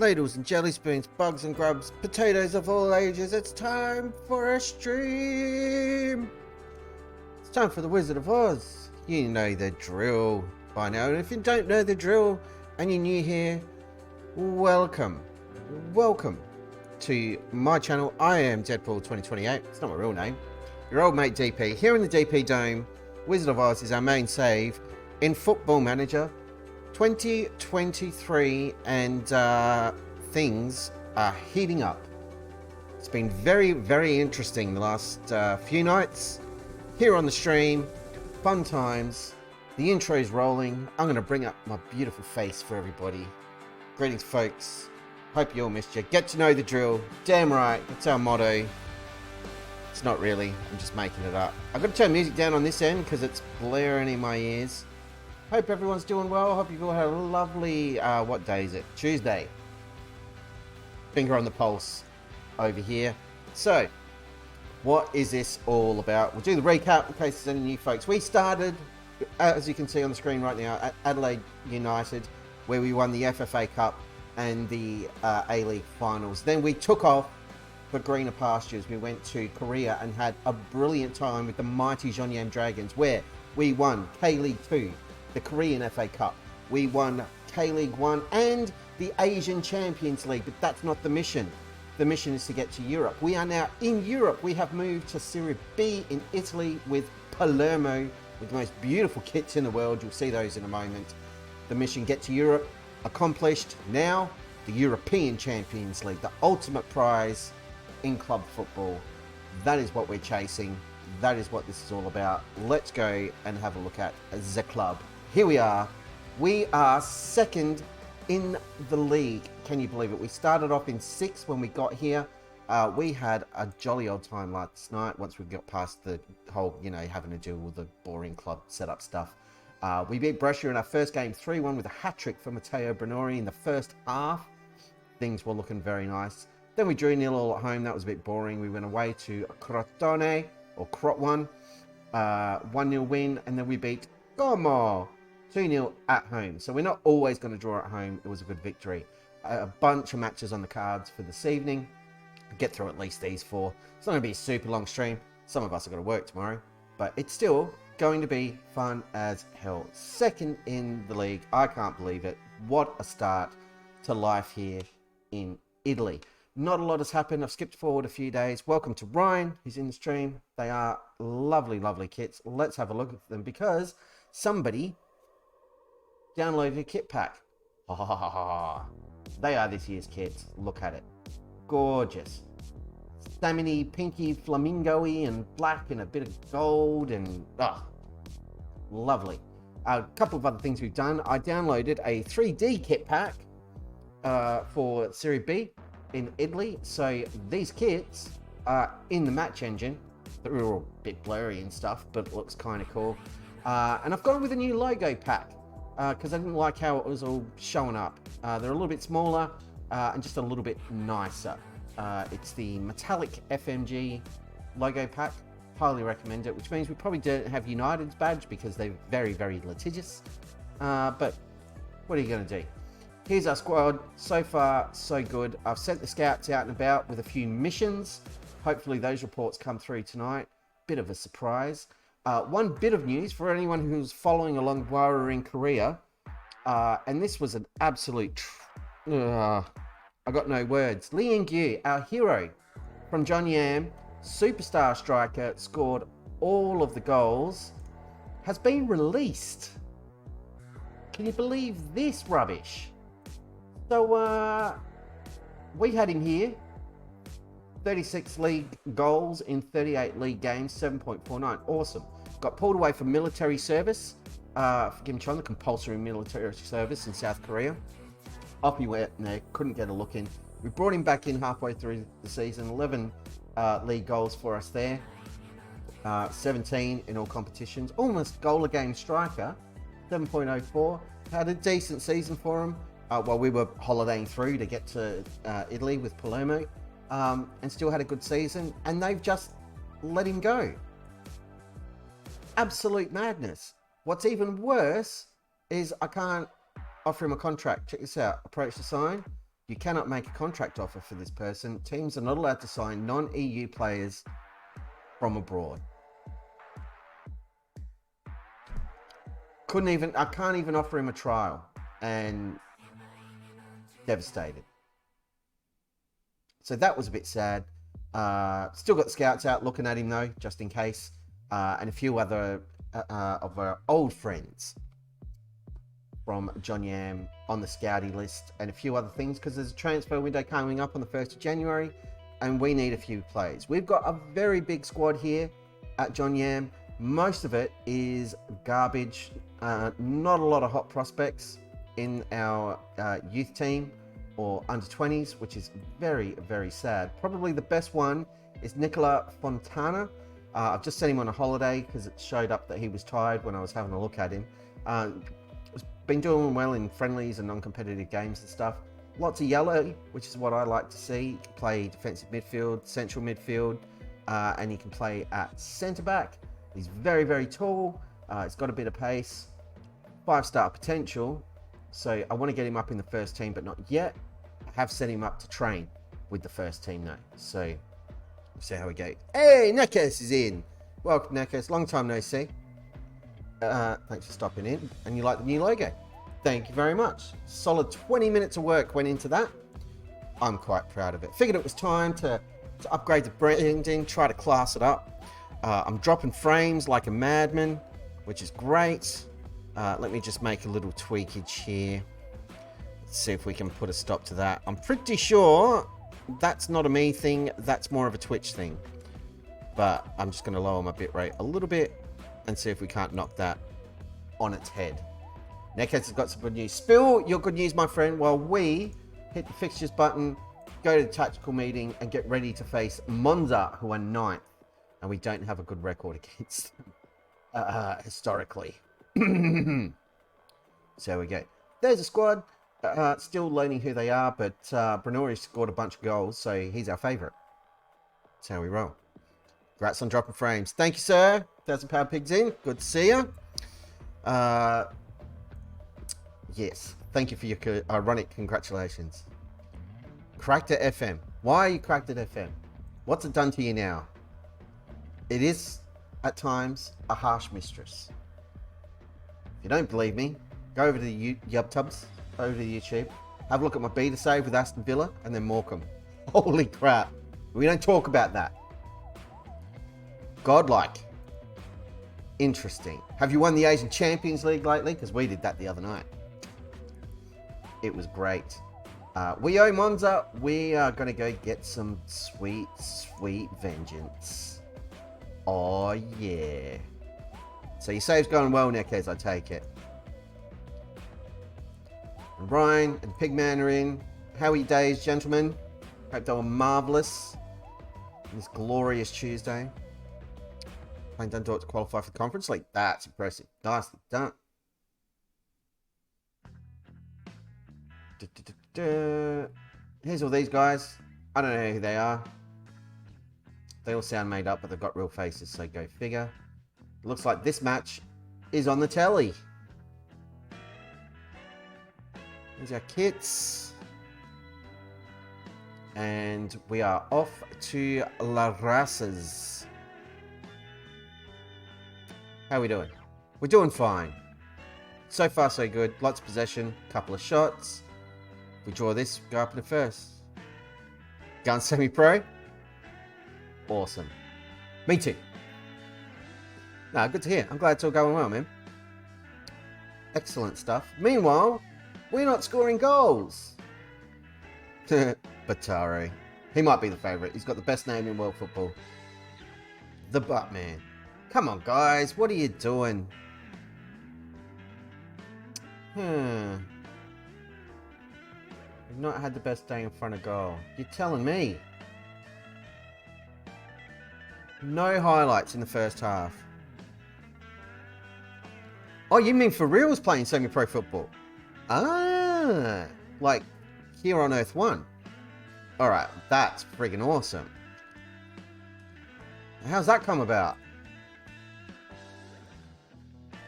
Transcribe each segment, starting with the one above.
ladles and jelly spoons, bugs and grubs, potatoes of all ages. It's time for a stream. It's time for the Wizard of Oz. You know the drill by now. And if you don't know the drill and you're new here, welcome. Welcome to my channel. I am Deadpool2028. It's not my real name. Your old mate DP. Here in the DP Dome, Wizard of Oz is our main save in Football Manager 2023, and things are heating up. It's been very, very interesting the last few nights here on the stream. Fun times. The intro's rolling. I'm going to bring up my beautiful face for everybody. Greetings, folks. Hope you all missed you. Get to know the drill. Damn right. That's our motto. It's not really. I'm just making it up. I've got to turn music down on this end because it's blaring in my ears. Hope everyone's doing well. Hope you've all had a lovely, what day is it? Tuesday. Finger on the pulse over here. So, what is this all about? We'll do the recap in case there's any new folks. We started, as you can see on the screen right now, at Adelaide United, where we won the FFA Cup and the A-League finals. Then we took off for greener pastures. We went to Korea and had a brilliant time with the mighty Jeonnam Dragons, where we won K-League 2, the Korean FA Cup. We won K-League 1 and the Asian Champions League, but that's not the mission. The mission is to get to Europe. We are now in Europe. We have moved to Serie B in Italy with Palermo, with the most beautiful kits in the world. You'll see those in a moment. The mission, get to Europe, accomplished. Now, the European Champions League, the ultimate prize in club football. That is what we're chasing. That is what this is all about. Let's go and have a look at the club. Here we are. We are second in the league. Can you believe it? We started off in 6th when we got here. We had a jolly old time last night once we got past the whole, having to deal with the boring club setup stuff. We beat Brescia in our first game 3-1 with a hat-trick for Matteo Brenori in the first half. Things were looking very nice. Then we drew 0-0 at home. That was a bit boring. We went away to Crotone, or Crot 1-0 win, and then we beat Como 2-0 at home. So we're not always going to draw at home. It was a good victory. A bunch of matches on the cards for this evening. Get through at least these 4. It's not going to be a super long stream. Some of us are going to work tomorrow, but it's still going to be fun as hell. Second in the league. I can't believe it. What a start to life here in Italy. Not a lot has happened. I've skipped forward a few days. Welcome to Ryan, who's in the stream. They are lovely, lovely kits. Let's have a look at them because somebody downloaded a kit pack. They are this year's kits. Look at it. Gorgeous. Salmony, pinky, flamingo-y and black and a bit of gold and lovely. A couple of other things we've done. I downloaded a 3D kit pack for Serie B in Italy. So these kits are in the match engine. They're all a bit blurry and stuff, but it looks kind of cool. And I've gone with a new logo pack because I didn't like how it was all showing up. They're a little bit smaller and just a little bit nicer. It's the metallic FMG logo pack. Highly recommend it, which means we probably don't have United's badge because they're very, very litigious. But what are you going to do? Here's our squad. So far, so good. I've sent the scouts out and about with a few missions. Hopefully those reports come through tonight. Bit of a surprise. One bit of news for anyone who's following along while we're in Korea. And this was an absolute... I got no words. Lee In-gyu, our hero from Jeonnam, superstar striker, scored all of the goals, has been released. Can you believe this rubbish? So, we had him here. 36 league goals in 38 league games, 7.49. Awesome. Got pulled away from military service. For Kim Chon, the compulsory military service in South Korea. Off he went there, couldn't get a look in. We brought him back in halfway through the season. 11 league goals for us there. 17 in all competitions. Almost goal a game striker. 7.04. Had a decent season for him while we were holidaying through to get to Italy with Palermo. And still had a good season. And they've just let him go. Absolute madness. What's even worse is I can't offer him a contract. Check this out. Approach to sign. You cannot make a contract offer for this person. Teams are not allowed to sign non-EU players from abroad. I can't even offer him a trial, and devastated. So that was a bit sad. Still got the scouts out looking at him though, just in case, and a few other of our old friends from John Yam on the scouting list, and a few other things, because there's a transfer window coming up on the 1st of January, and we need a few players. We've got a very big squad here at John Yam. Most of it is garbage. Not a lot of hot prospects in our youth team or under 20s, which is very, very sad. Probably the best one is Nicola Fontana. I've just sent him on a holiday because it showed up that he was tired when I was having a look at him. Been doing well in friendlies and non-competitive games and stuff. Lots of yellow, which is what I like to see. He can play defensive midfield, central midfield, and he can play at centre back. He's very, very tall. He's got a bit of pace, 5-star potential. So I want to get him up in the first team, but not yet. I have set him up to train with the first team though. So we'll see how we go. Hey, Nekes is in. Welcome, Nekes. Long time no see. Thanks for stopping in. And you like the new logo? Thank you very much. Solid 20 minutes of work went into that. I'm quite proud of it. Figured it was time to upgrade the branding, try to class it up. I'm dropping frames like a madman, which is great. Let me just make a little tweakage here. Let's see if we can put a stop to that. I'm pretty sure that's not a me thing. That's more of a Twitch thing. But I'm just going to lower my bitrate a little bit and see if we can't knock that on its head. Neckheads has got some good news. Spill your good news, my friend, while we hit the fixtures button, go to the tactical meeting, and get ready to face Monza, who are 9th. And we don't have a good record against them, historically. So there we go. There's a squad. Still learning who they are, but Branori scored a bunch of goals, so he's our favourite. That's how we roll. Congrats on dropping frames. Thank you, sir. £1,000 pigs in. Good to see you. Yes. Thank you for your ironic congratulations. Cracked at FM. Why are you cracked at FM? What's it done to you now? It is, at times, a harsh mistress. If you don't believe me, go over to the YubTubs, over to YouTube, have a look at my beta save with Aston Villa and then Morecambe. Holy crap. We don't talk about that. Godlike. Interesting. Have you won the Asian Champions League lately? Because we did that the other night. It was great. We owe Monza. We are going to go get some sweet, sweet vengeance. Oh, yeah. So your save's going well, Nekes, I take it. And Ryan and Pigman are in. How are your days, gentlemen? Hope they were marvellous on this glorious Tuesday. Playing Dundalk to qualify for the Conference League. That's impressive. Nicely done. Here's all these guys. I don't know who they are. They all sound made up, but they've got real faces, so go figure. It looks like this match is on the telly. Here's our kits. And we are off to La Razas. How are we doing? We're doing fine. So far, so good. Lots of possession, couple of shots. If we draw this, go up in the first. Gun semi-pro? Awesome. Me too. No, good to hear. I'm glad it's all going well, man. Excellent stuff. Meanwhile, we're not scoring goals. Batare. He might be the favourite. He's got the best name in world football. The Buttman. Come on, guys. What are you doing? We've not had the best day in front of goal. You're telling me. No highlights in the first half. Oh, you mean for reals playing semi-pro football? Ah, like here on Earth 1. Alright, that's friggin' awesome. How's that come about?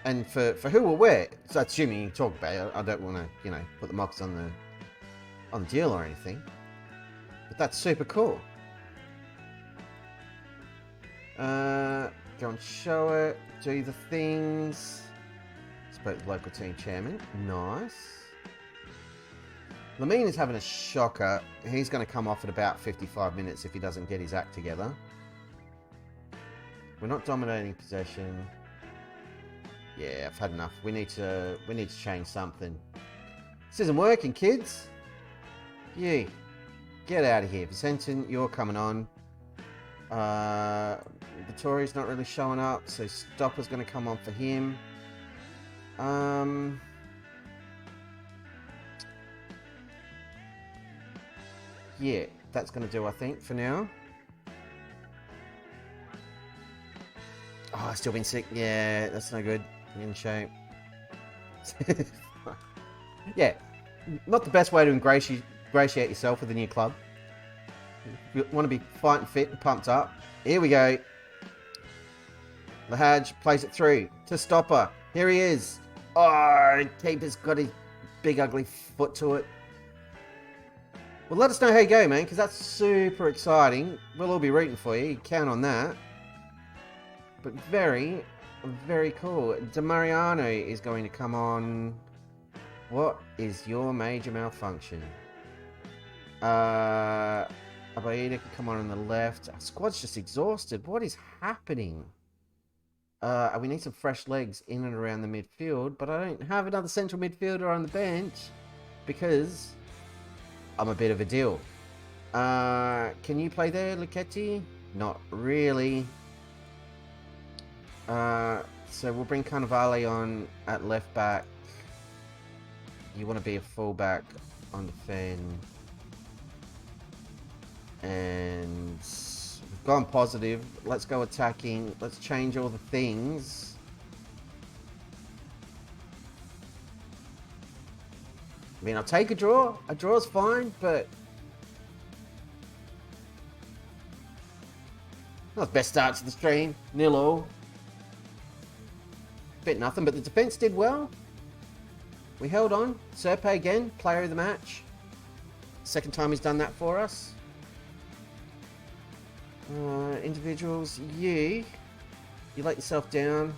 And for who or where? So assuming you talk about it, I don't want to, put the mocks on on deal or anything. But that's super cool. Go and show it. Do the things. Spoke to the local team chairman. Nice. Lamine is having a shocker. He's going to come off at about 55 minutes if he doesn't get his act together. We're not dominating possession. Yeah, I've had enough. We need to change something. This isn't working, kids. You get out of here. Vicentin, you're coming on. Vittoria's not really showing up, so Stopper's going to come on for him. Yeah, that's going to do, I think, for now. Oh, I've still been sick. Yeah, that's no good. In shape. Yeah, not the best way to ingratiate yourself with a new club. You want to be fighting fit and pumped up. Here we go. Lahaj plays it through to Stopper. Here he is. Oh, keeper's got his big ugly foot to it. Well, let us know how you go, man, because that's super exciting. We'll all be rooting for you. Count on that. But very, very cool. DeMariano is going to come on. What is your major malfunction? Abaida can come on the left. Our squad's just exhausted. What is happening? We need some fresh legs in and around the midfield, but I don't have another central midfielder on the bench because I'm a bit of a deal. Can you play there, Luchetti? Not really. So we'll bring Cannavale on at left back. You want to be a fullback on defend. And we've gone positive. Let's go attacking. Let's change all the things. I mean, I'll take a draw. A draw's fine, but not the best start to the stream. 0-0. Bit nothing, but the defense did well. We held on. Serpe again, player of the match. Second time he's done that for us. Individuals, you let yourself down.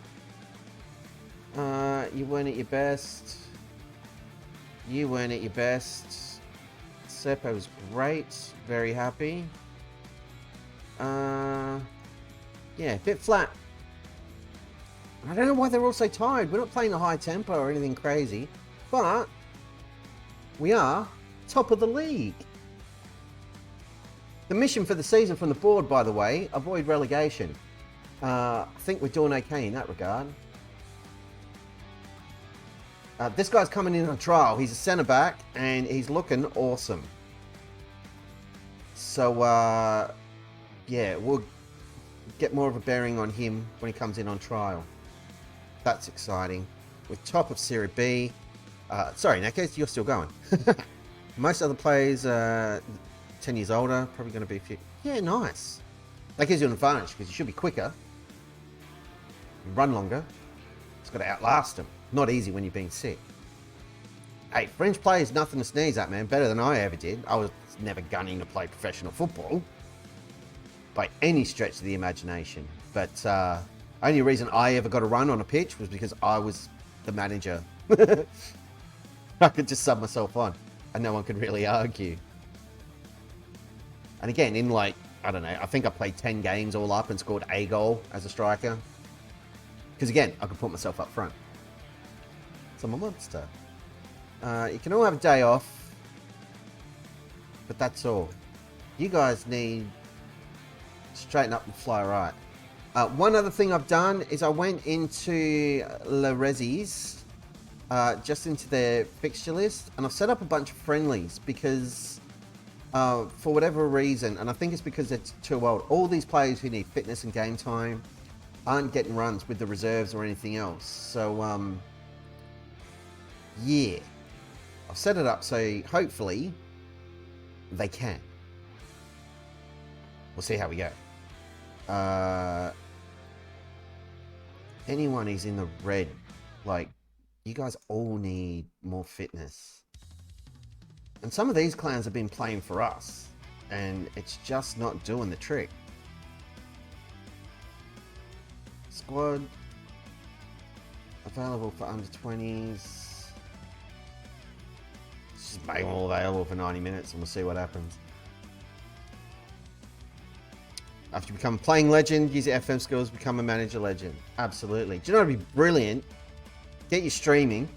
You weren't at your best. You weren't at your best. Serpe was great. Very happy. Yeah, a bit flat. I don't know why they're all so tired. We're not playing a high tempo or anything crazy, but we are top of the league. The mission for the season from the board, by the way, avoid relegation. I think we're doing okay in that regard. This guy's coming in on trial. He's a centre-back, and he's looking awesome. So, yeah, we'll get more of a bearing on him when he comes in on trial. That's exciting. We're top of Serie B. Sorry, Nakes, you're still going. Most other players 10 years older, probably going to be a few. Yeah, nice. That gives you an advantage because you should be quicker, run longer. It's got to outlast them. Not easy when you're being sick. Hey, French players, nothing to sneeze at, man. Better than I ever did. I was never gunning to play professional football by any stretch of the imagination. But only reason I ever got a run on a pitch was because I was the manager. I could just sub myself on and no one could really argue. And again, in like, I don't know, I think I played 10 games all up and scored a goal as a striker. Because again, I could put myself up front. So I'm a monster. You can all have a day off. But that's all. You guys need to straighten up and fly right. One other thing I've done is I went into La Resi's, just into their fixture list, and I've set up a bunch of friendlies because for whatever reason, and I think it's because they're too old, all these players who need fitness and game time aren't getting runs with the reserves or anything else. So, yeah, I've set it up so hopefully they can. We'll see how we go. Anyone who's in the red, like, you guys all need more fitness. And some of these clans have been playing for us, and it's just not doing the trick. Squad available for under 20s. Let's just make them all available for 90 minutes and we'll see what happens. After you become a playing legend, use your FM skills, become a manager legend. Absolutely. Do you know what would be brilliant? Get you streaming.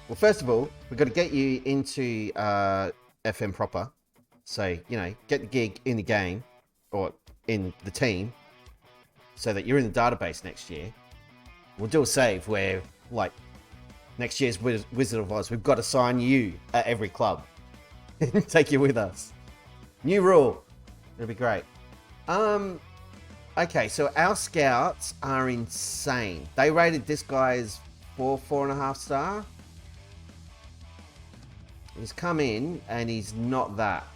Well, first of all, we've got to get you into FM proper. So, you know, get the gig in the game or in the team so that you're in the database next year. We'll do a save where, like, next year's Wizard of Oz, we've got to sign you at every club. Take you with us. New rule. It'll be great. Okay, so our scouts are insane. They rated this guy as 4.5 star. He's come in and he's not that.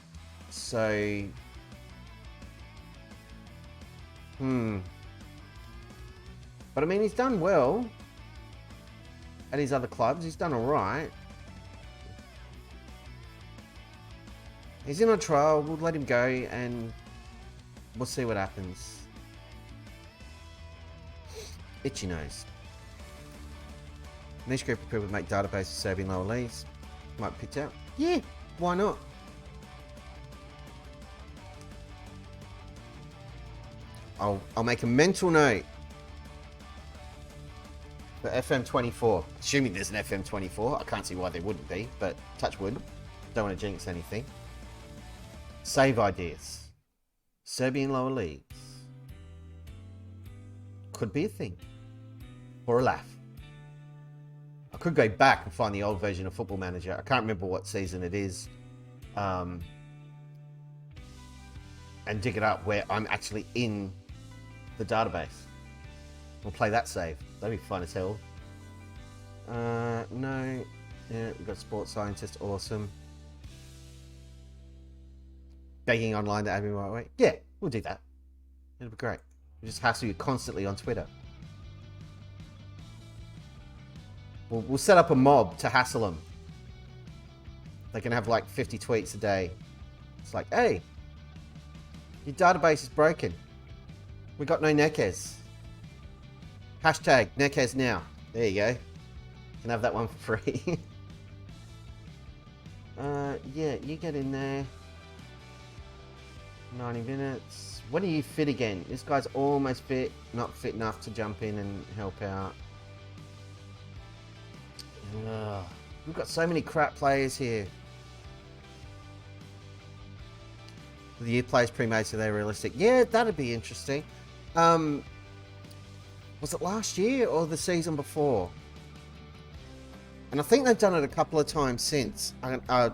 So, but I mean, he's done well at his other clubs. He's done all right. He's in a trial. We'll let him go and we'll see what happens. Itchy nose. Niche group of people make databases serving lower leagues. Might pitch out. Yeah, why not? I'll make a mental note for FM24. Assuming there's an FM24. I can't see why there wouldn't be, but touch wood. Don't want to jinx anything. Save ideas. Serbian lower leagues. Could be a thing. For a laugh. I could go back and find the old version of Football Manager. I can't remember what season it is. And dig it up where I'm actually in the database. We'll play that save. That'd be fun as hell. No. Yeah, we've got Sports Scientist. Awesome. Begging online to add me right away. Yeah, we'll do that. It'll be great. We just hassle you constantly on Twitter. We'll set up a mob to hassle them. They can have like 50 tweets a day. It's like, hey, your database is broken. We got no Nekes. Hashtag Nekes now. There you go. You can have that one for free. Yeah, you get in there. 90 minutes. When are you fit again? This guy's almost fit. Not fit enough to jump in and help out. We've got so many crap players here. The youth players pre-made so they're realistic. Yeah, that'd be interesting. Was it last year or the season before? And I think they've done it a couple of times since. I'd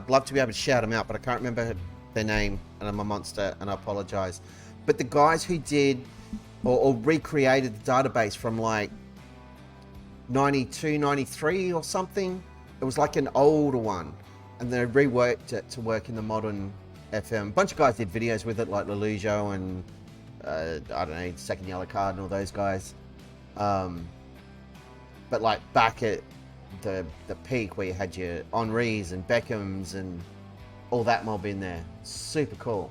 love to be able to shout them out, but I can't remember their name, and I'm a monster, and I apologize. But the guys who did or recreated the database from like 92, 93 or something. It was like an older one, and they reworked it to work in the modern FM. A bunch of guys did videos with it, like Lelujo and I don't know, Second Yellow Card and all those guys. But like back at the peak where you had your Henrys and Beckhams and all that mob in there. Super cool.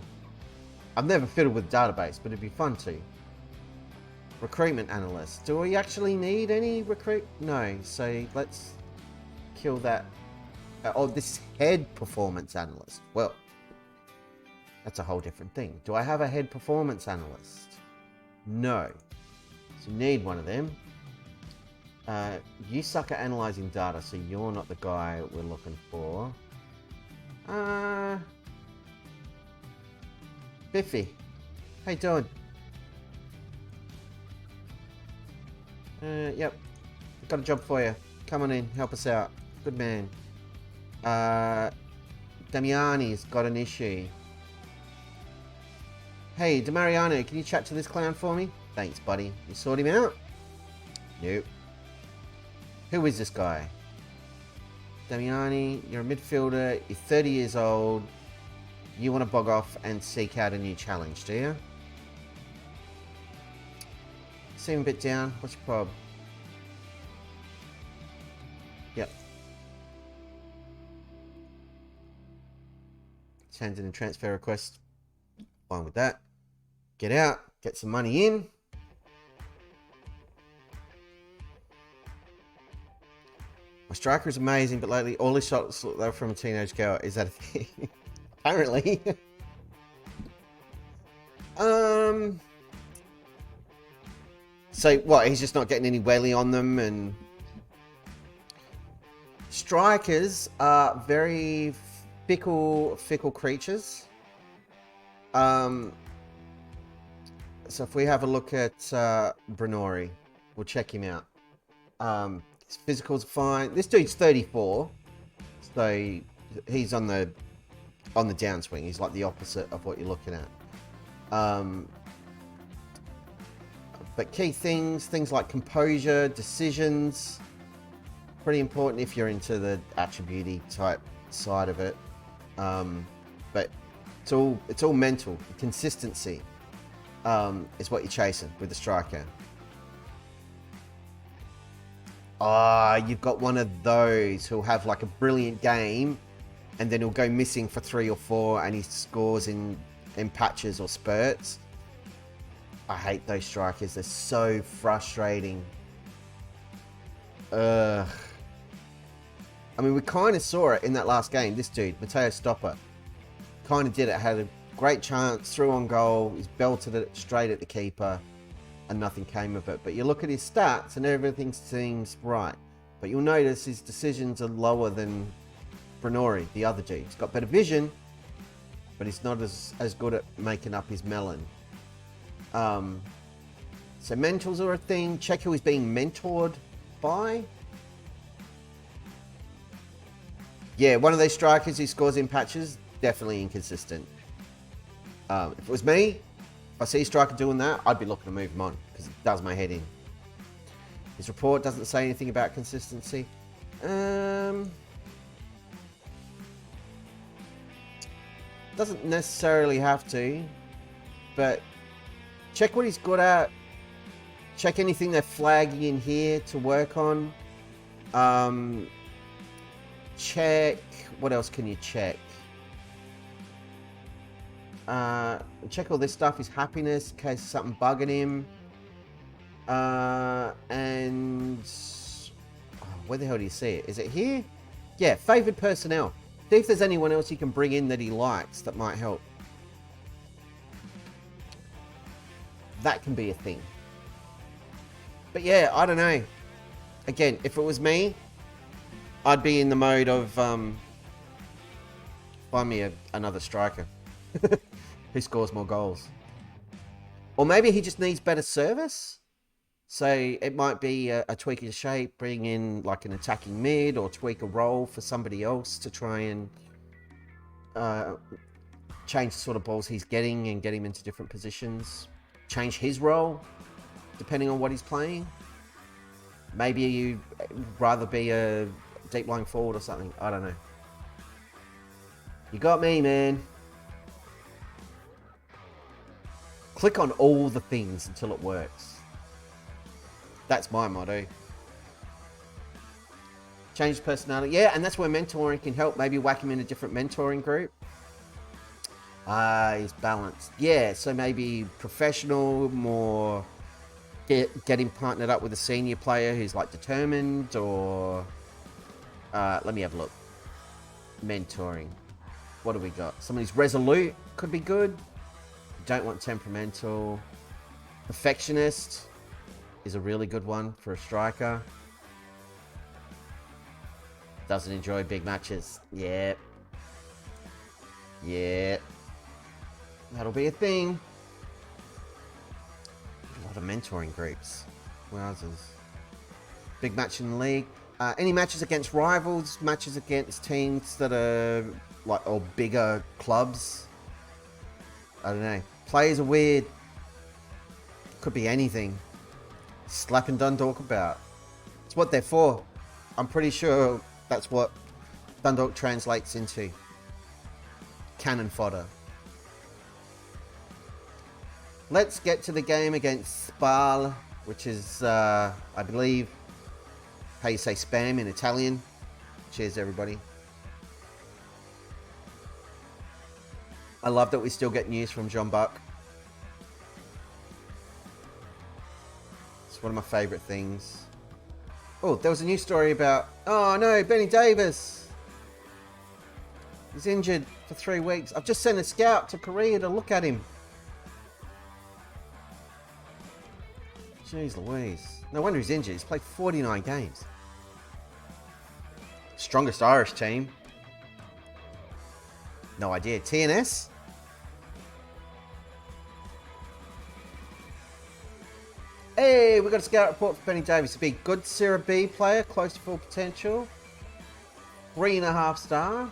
I've never fiddled with database, but it'd be fun to. Recruitment analyst. Do we actually need any recruit? No. So let's kill that. Oh, this is head performance analyst. Well, that's a whole different thing. Do I have a head performance analyst? No. So you need one of them. You suck at analyzing data, so you're not the guy we're looking for. Biffy. How you doing? Yep. Got a job for you. Come on in, help us out. Good man. Damiani's got an issue. Hey, Demariano, can you chat to this clown for me? Thanks, buddy. You sort him out? Nope. Who is this guy? Damiani, you're a midfielder, you're 30 years old, you want to bog off and seek out a new challenge, do you? Seem a bit down. What's your problem? Yep. Turns in a transfer request. Fine with that. Get out. Get some money in. My striker is amazing, but lately all his shots look like from a teenage girl. Is that a thing? Apparently. So what? He's just not getting any welly on them, and strikers are very fickle creatures. So if we have a look at Brenori, we'll check him out. His physical's fine. This dude's 34, so he's on the downswing. He's like the opposite of what you're looking at. But key things like composure, decisions, pretty important if you're into the attribute type side of it. But it's all mental. Consistency is what you're chasing with the striker. You've got one of those who'll have like a brilliant game and then he'll go missing for 3 or 4 and he scores in patches or spurts. I hate those strikers. They're so frustrating. Ugh. I mean, we kind of saw it in that last game. This dude, Matteo Stopper, kind of did it. Had a great chance, threw on goal. He's belted it straight at the keeper and nothing came of it. But you look at his stats and everything seems right. But you'll notice his decisions are lower than Brenori, the other dude. He's got better vision, but he's not as good at making up his melon. So mentors are a thing. Check who he's being mentored by. Yeah, one of those strikers who scores in patches, definitely inconsistent. If it was me, if I see a striker doing that, I'd be looking to move him on because it does my head in. His report doesn't say anything about consistency. Doesn't necessarily have to, but check what he's good at. Check anything they're flagging in here to work on. Check. What else can you check? Check all this stuff. His happiness, in case something bugging him. And where the hell do you see it? Is it here? Yeah, favored personnel. See if there's anyone else you can bring in that he likes that might help. That can be a thing. But yeah, I don't know. Again, if it was me, I'd be in the mode of find me another striker who scores more goals. Or maybe he just needs better service. So it might be a tweak of shape, bring in like an attacking mid or tweak a role for somebody else to try and change the sort of balls he's getting and get him into different positions. Change his role depending on what he's playing. Maybe you'd rather be a deep lying forward or something. I don't know. You got me, man. Click on all the things until it works. That's my motto. Change personality. Yeah, and that's where mentoring can help. Maybe whack him in a different mentoring group. He's balanced. Yeah, so maybe professional, more get him partnered up with a senior player who's like determined, or let me have a look. Mentoring. What do we got? Someone who's resolute could be good. Don't want temperamental. Perfectionist is a really good one for a striker. Doesn't enjoy big matches. Yep. Yep. That'll be a thing. A lot of mentoring groups. Wowzers. Big match in the league. Any matches against rivals, matches against teams that are like, or bigger clubs. I don't know. Players are weird. Could be anything. Slapping Dundalk about. It's what they're for. I'm pretty sure that's what Dundalk translates into. Cannon fodder. Let's get to the game against Spal, which is, I believe, how you say spam in Italian. Cheers, everybody. I love that we still get news from John Buck. It's one of my favourite things. Oh, there was a news story about... Oh no, Benny Davis! He's injured for 3 weeks. I've just sent a scout to Korea to look at him. Jeez Louise. No wonder he's injured. He's played 49 games. Strongest Irish team. No idea. TNS? Hey, we got a scout report for Benny Davis. To be a good Serie B player, close to full potential. 3.5 star.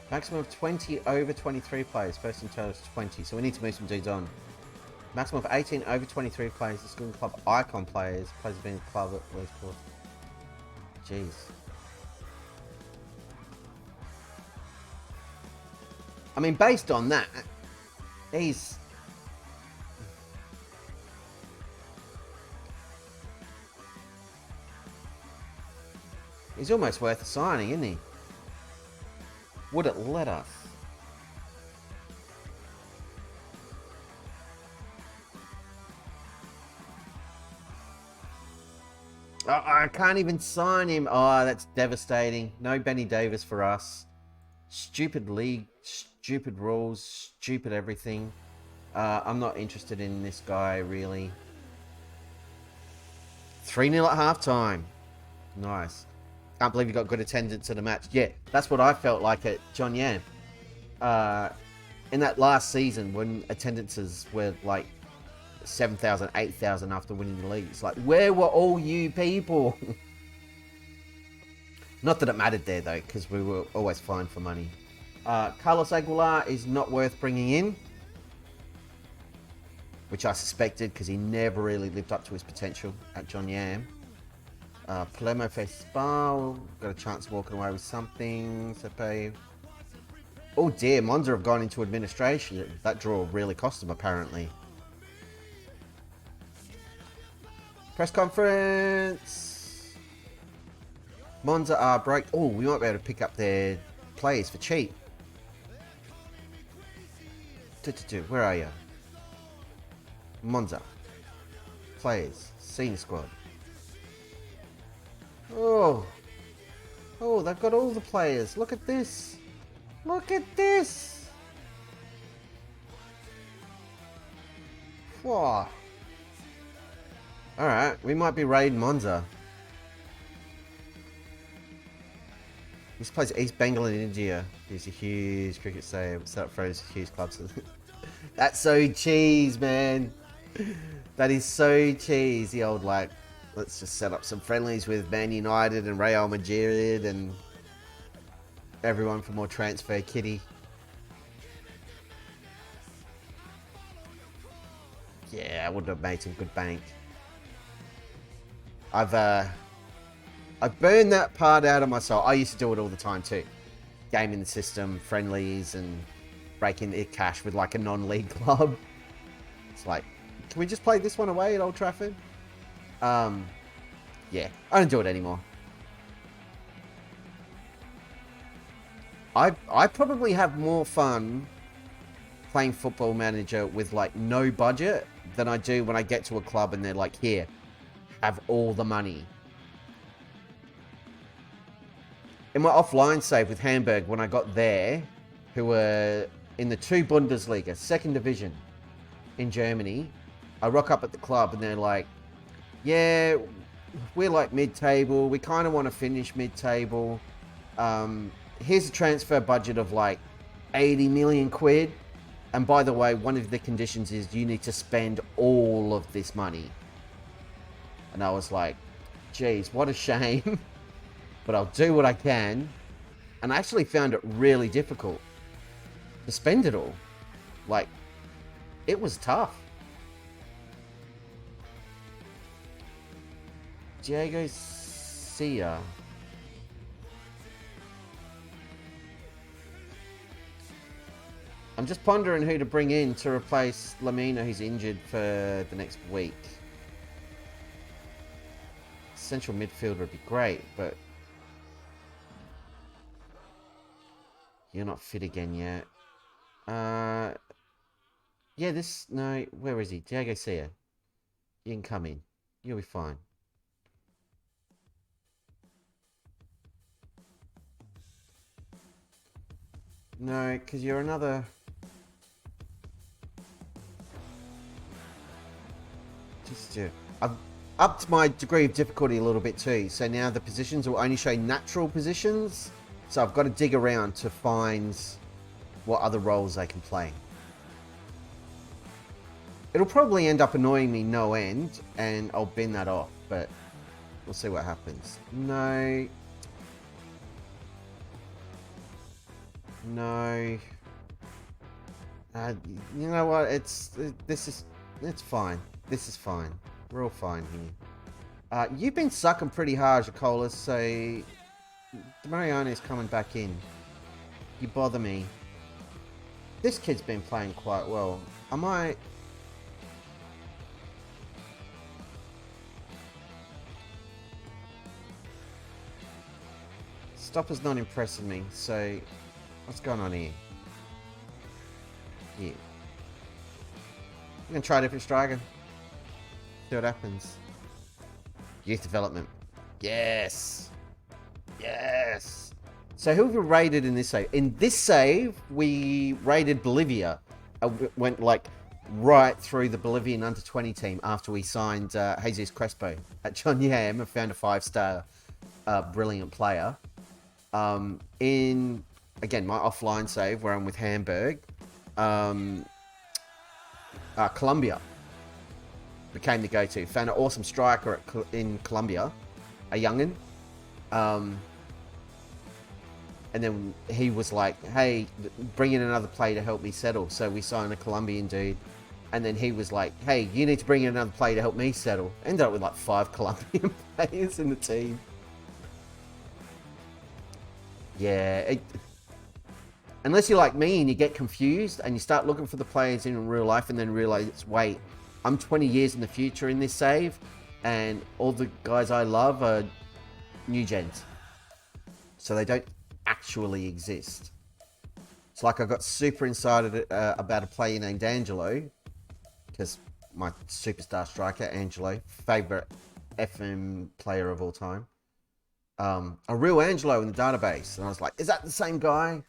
Maximum of 20 over 23 players. First in total is 20, so we need to move some dudes on. Maximum of 18 over 23 players. The school club icon players. Players have been in the club at least 4. Jeez. I mean, based on that, he's almost worth a signing, isn't he? Would it let us? Oh, I can't even sign him. Oh, that's devastating. No Benny Davis for us. Stupid league, stupid rules, stupid everything. I'm not interested in this guy, really. 3-0 at halftime. Nice. Can't believe you got good attendance at a match. Yeah, that's what I felt like at John Yam. In that last season, when attendances were like 7,000, 8,000 after winning the league. It's like, where were all you people? Not that it mattered there, though, because we were always fine for money. Carlos Aguilar is not worth bringing in, which I suspected because he never really lived up to his potential at John Yam. Palermo Festival, got a chance of walking away with something. Sepe. Oh dear, Monza have gone into administration. That draw really cost them, apparently. Press conference. Monza are break. Oh, we might be able to pick up their players for cheap. Where are you? Monza. Players. Senior squad. Oh, they've got all the players. Look at this. Look at this. Whoa. Alright, we might be raiding Monza. This plays East Bengal in India. He's a huge cricket set up for his huge clubs. That's so cheese, man. That is so cheese. The old, like, let's just set up some friendlies with Man United and Real Madrid and everyone for more transfer kitty. Yeah, I would have made some good bank. I've burned that part out of my soul. I used to do it all the time too. Gaming the system, friendlies, and breaking the cash with like a non-league club. It's like, can we just play this one away at Old Trafford? Yeah, I don't do it anymore. I probably have more fun playing Football Manager with like no budget than I do when I get to a club and they're like, here, have all the money. In my offline save with Hamburg, when I got there, who were in the 2 Bundesliga, 2nd division in Germany, I rock up at the club and they're like, yeah, we're like mid-table. We kind of want to finish mid-table. Here's a transfer budget of like 80 million quid. And by the way, one of the conditions is you need to spend all of this money. And I was like, geez, what a shame. But I'll do what I can. And I actually found it really difficult to spend it all. Like, it was tough. Diego Sia. I'm just pondering who to bring in to replace Lamina, who's injured for the next week. central midfielder would be great, but you're not fit again yet. Yeah, no, where is he? Diego Sia. You can come in. You'll be fine. No, because you're another... I've upped my degree of difficulty a little bit too. So now the positions will only show natural positions. So I've got to dig around to find what other roles they can play. It'll probably end up annoying me no end, and I'll bin that off, but we'll see what happens. No. No. You know what? It's fine. This is fine. We're all fine here. You've been sucking pretty hard, Jacolas, so Mariano is coming back in. You bother me. This kid's been playing quite well. I might... Stopper's not impressing me, so what's going on here? Yeah. I'm going to try a different striker. See what happens. Youth development. Yes. Yes. So who have we raided in this save? In this save, we raided Bolivia. Went like right through the Bolivian under-20 team after we signed Jesus Crespo at John Yam and found a 5-star brilliant player. In, again, my offline save where I'm with Hamburg, Colombia became the go-to. Found an awesome striker in Colombia, a young'un. And then he was like, hey, bring in another player to help me settle. So we signed a Colombian dude. And then he was like, hey, you need to bring in another player to help me settle. Ended up with like 5 Colombian players in the team. Yeah. Unless you're like me and you get confused and you start looking for the players in real life and then realize, wait, I'm 20 years in the future in this save and all the guys I love are new gens. So they don't actually exist. It's like I got super excited about a player named Angelo because my superstar striker, Angelo, favorite FM player of all time. A real Angelo in the database. And I was like, is that the same guy?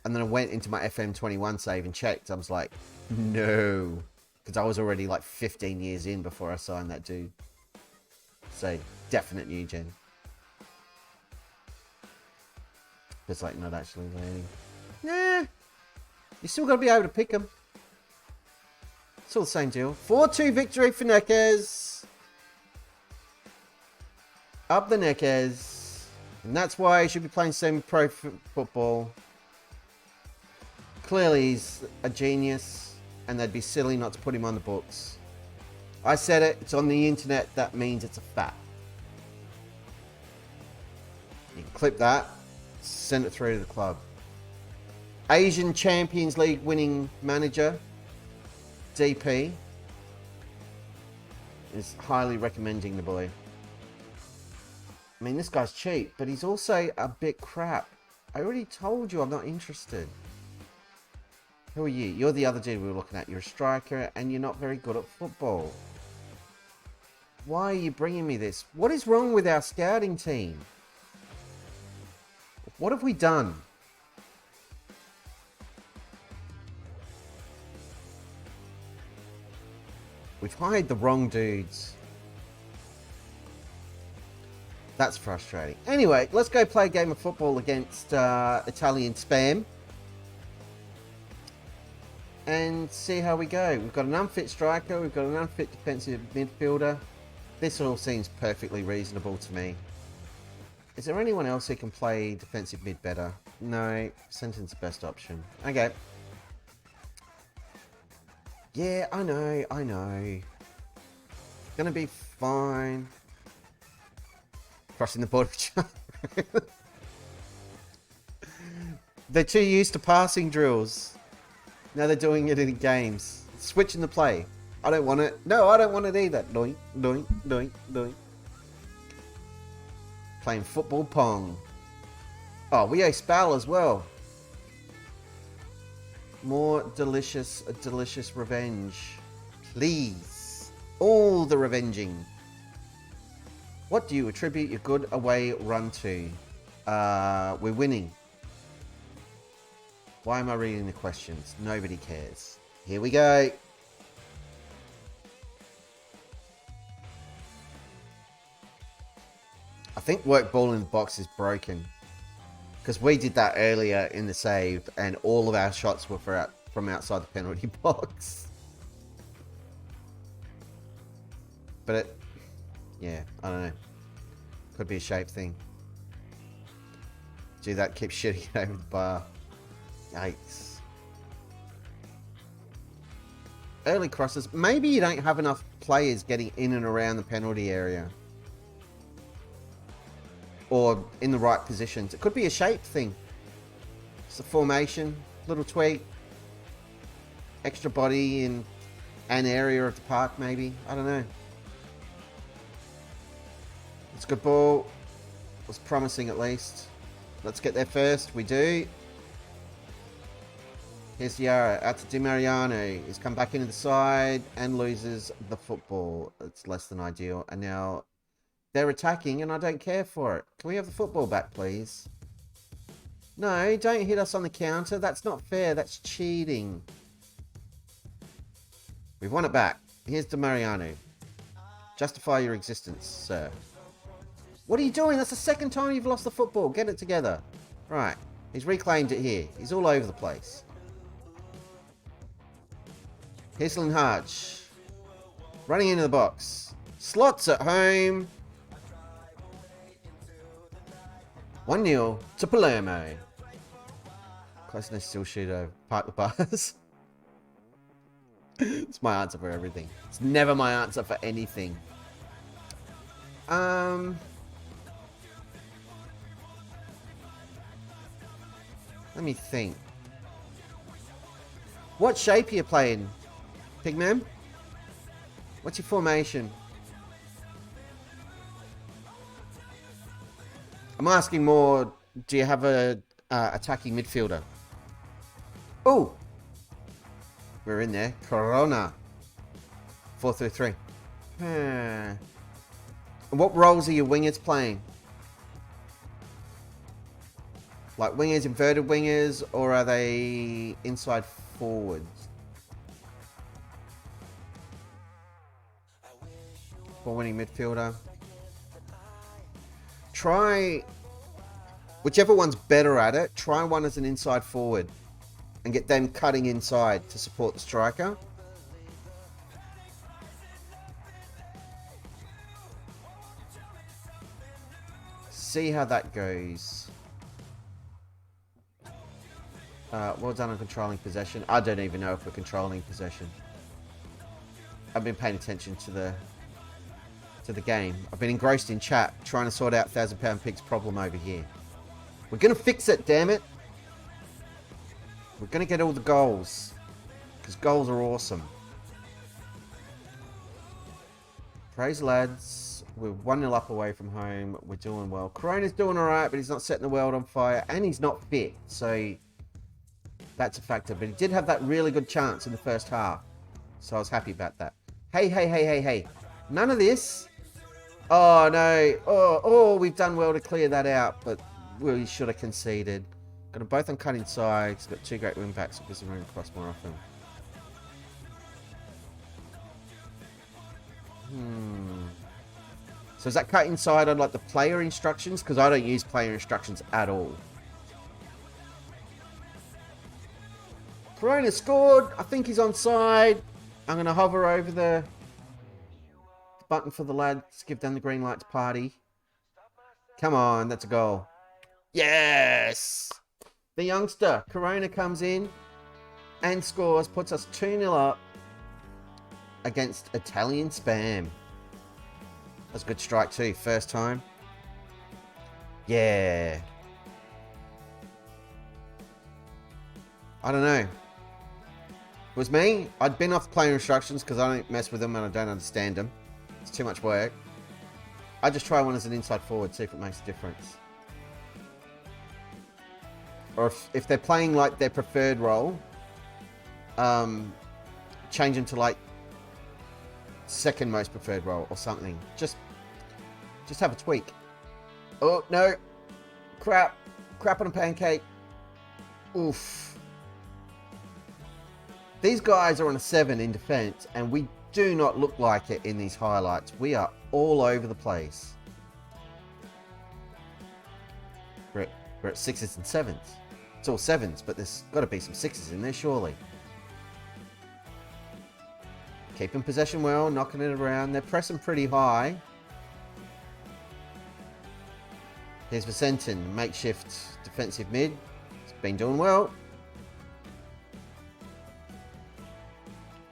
And then I went into my FM21 save and checked. I was like, no. Because I was already like 15 years in before I signed that dude. So, definite new gen. It's like not actually landing. Nah. You still got to be able to pick them. It's all the same deal. 4-2 victory for Neckez. Up the Neckez. And that's why he should be playing semi-pro football. Clearly he's a genius. And they'd be silly not to put him on the books. I said it. It's on the internet. That means it's a fact. You can clip that. Send it through to the club. Asian Champions League winning manager, DP, is highly recommending the boy. I mean, this guy's cheap, but he's also a bit crap. I already told you I'm not interested. Who are you? You're the other dude we were looking at. You're a striker, and you're not very good at football. Why are you bringing me this? What is wrong with our scouting team? What have we done? We've hired the wrong dudes. That's frustrating. Anyway, let's go play a game of football against Italian Spam. And see how we go. We've got an unfit striker. We've got an unfit defensive midfielder. This all seems perfectly reasonable to me. Is there anyone else who can play defensive mid better? No. Senton's the best option. Okay. Yeah, I know. Gonna be fine. Crossing the border. They're too used to passing drills. Now they're doing it in games. Switching the play. I don't want it. No, I don't want it either. Doink, doink, doink, doink. Playing football pong. Oh, we ate spal as well. More delicious revenge. Please. All the revenging. What do you attribute your good away run to? We're winning. Why am I reading the questions? Nobody cares. Here we go. I think work ball in the box is broken. Because we did that earlier in the save, and all of our shots were from outside the penalty box. But yeah, I don't know. Could be a shape thing. Do that, keep shitting over the bar. Yikes. Early crosses. Maybe you don't have enough players getting in and around the penalty area. Or in the right positions. It could be a shape thing. It's a formation, little tweak. Extra body in an area of the park, maybe. I don't know. It's a good ball. It was promising at least. Let's get there first. We do. Here's Yara. Out to Di Mariano. He's come back into the side and loses the football. It's less than ideal. And now they're attacking and I don't care for it. Can we have the football back, please? No, don't hit us on the counter. That's not fair. That's cheating. We've won it back. Here's Di Mariano. Justify your existence, sir. What are you doing? That's the second time you've lost the football. Get it together. Right. He's reclaimed it here. He's all over the place. Here's Linhardt. Running into the box. Slots at home. 1-0 to Palermo. Closeness still shoot over. Park the bars. It's my answer for everything. It's never my answer for anything. Let me think. What shape are you playing, Pigman? What's your formation? I'm asking more, do you have a attacking midfielder? Oh! We're in there. Corona. 4-3-3. And what roles are your wingers playing? Like wingers, inverted wingers, or are they inside forwards? Ball-winning midfielder. Try, whichever one's better at it, try one as an inside forward and get them cutting inside to support the striker. See how that goes. Well done on controlling possession. I don't even know if we're controlling possession. I've been paying attention to the game. I've been engrossed in chat, trying to sort out £1,000 Pig's problem over here. We're going to fix it, damn it. We're going to get all the goals. Because goals are awesome. Praise lads. We're 1-0 up away from home. We're doing well. Corona's doing alright, but he's not setting the world on fire. And he's not fit. So that's a factor. But he did have that really good chance in the first half. So I was happy about that. Hey. None of this. Oh, no. Oh, we've done well to clear that out. But we should have conceded. Got them both on cut inside. He's got two great wing backs. So gives him room to cross more often. So is that cut inside on like the player instructions? Because I don't use player instructions at all. Corona scored. I think he's onside. I'm going to hover over the button for the lads. Give them the green light to party. Come on, that's a goal. Yes! The youngster, Corona, comes in and scores. Puts us 2-0 up against Italian Spam. That's a good strike too. First time. Yeah. I don't know. If it was me, I'd been off the player instructions because I don't mess with them and I don't understand them. It's too much work. I just try one as an inside forward, see if it makes a difference. Or if they're playing like their preferred role, change them to like second most preferred role or something. Just have a tweak. Oh no, crap on a pancake. Oof. These guys are on a 7 in defense, and we do not look like it in these highlights. We are all over the place. We're at 6s and 7s. It's all 7s, but there's got to be some 6s in there, surely. Keeping possession well, knocking it around. They're pressing pretty high. Here's Vicentin, makeshift defensive mid. It's been doing well.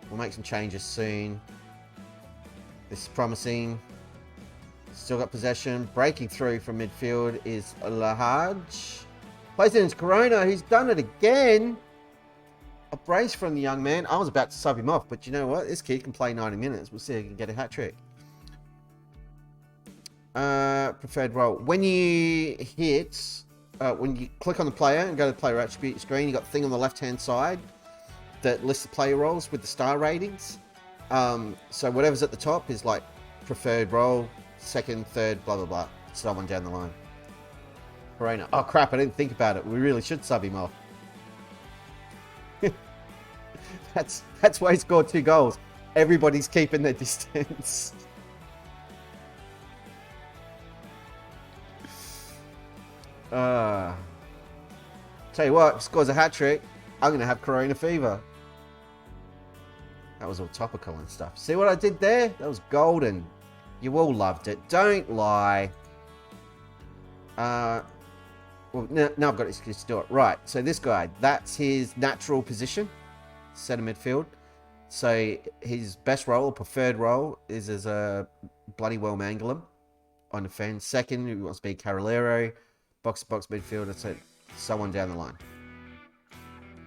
We'll make some changes soon. This is promising. Still got possession. Breaking through from midfield is Lahaj. Plays it into Corona, who's done it again. A brace from the young man. I was about to sub him off, but you know what? This kid can play 90 minutes. We'll see if he can get a hat trick. Preferred role. When you click on the player and go to the player attribute screen, you got the thing on the left-hand side that lists the player roles with the star ratings. So whatever's at the top is like preferred role, second, third, blah, blah, blah. So on down the line. Corona. Oh, crap. I didn't think about it. We really should sub him off. That's why he scored 2 goals. Everybody's keeping their distance. Tell you what, if he scores a hat-trick, I'm going to have Corona fever. That was all topical and stuff. See what I did there? That was golden. You all loved it. Don't lie. Well, now I've got an excuse to do it. Right, so this guy, that's his natural position. Centre midfield. So his best role, or preferred role, is as a bloody well Mangolin on defence. Second, he wants to be Carolero. Box-to-box midfielder, so on down the line.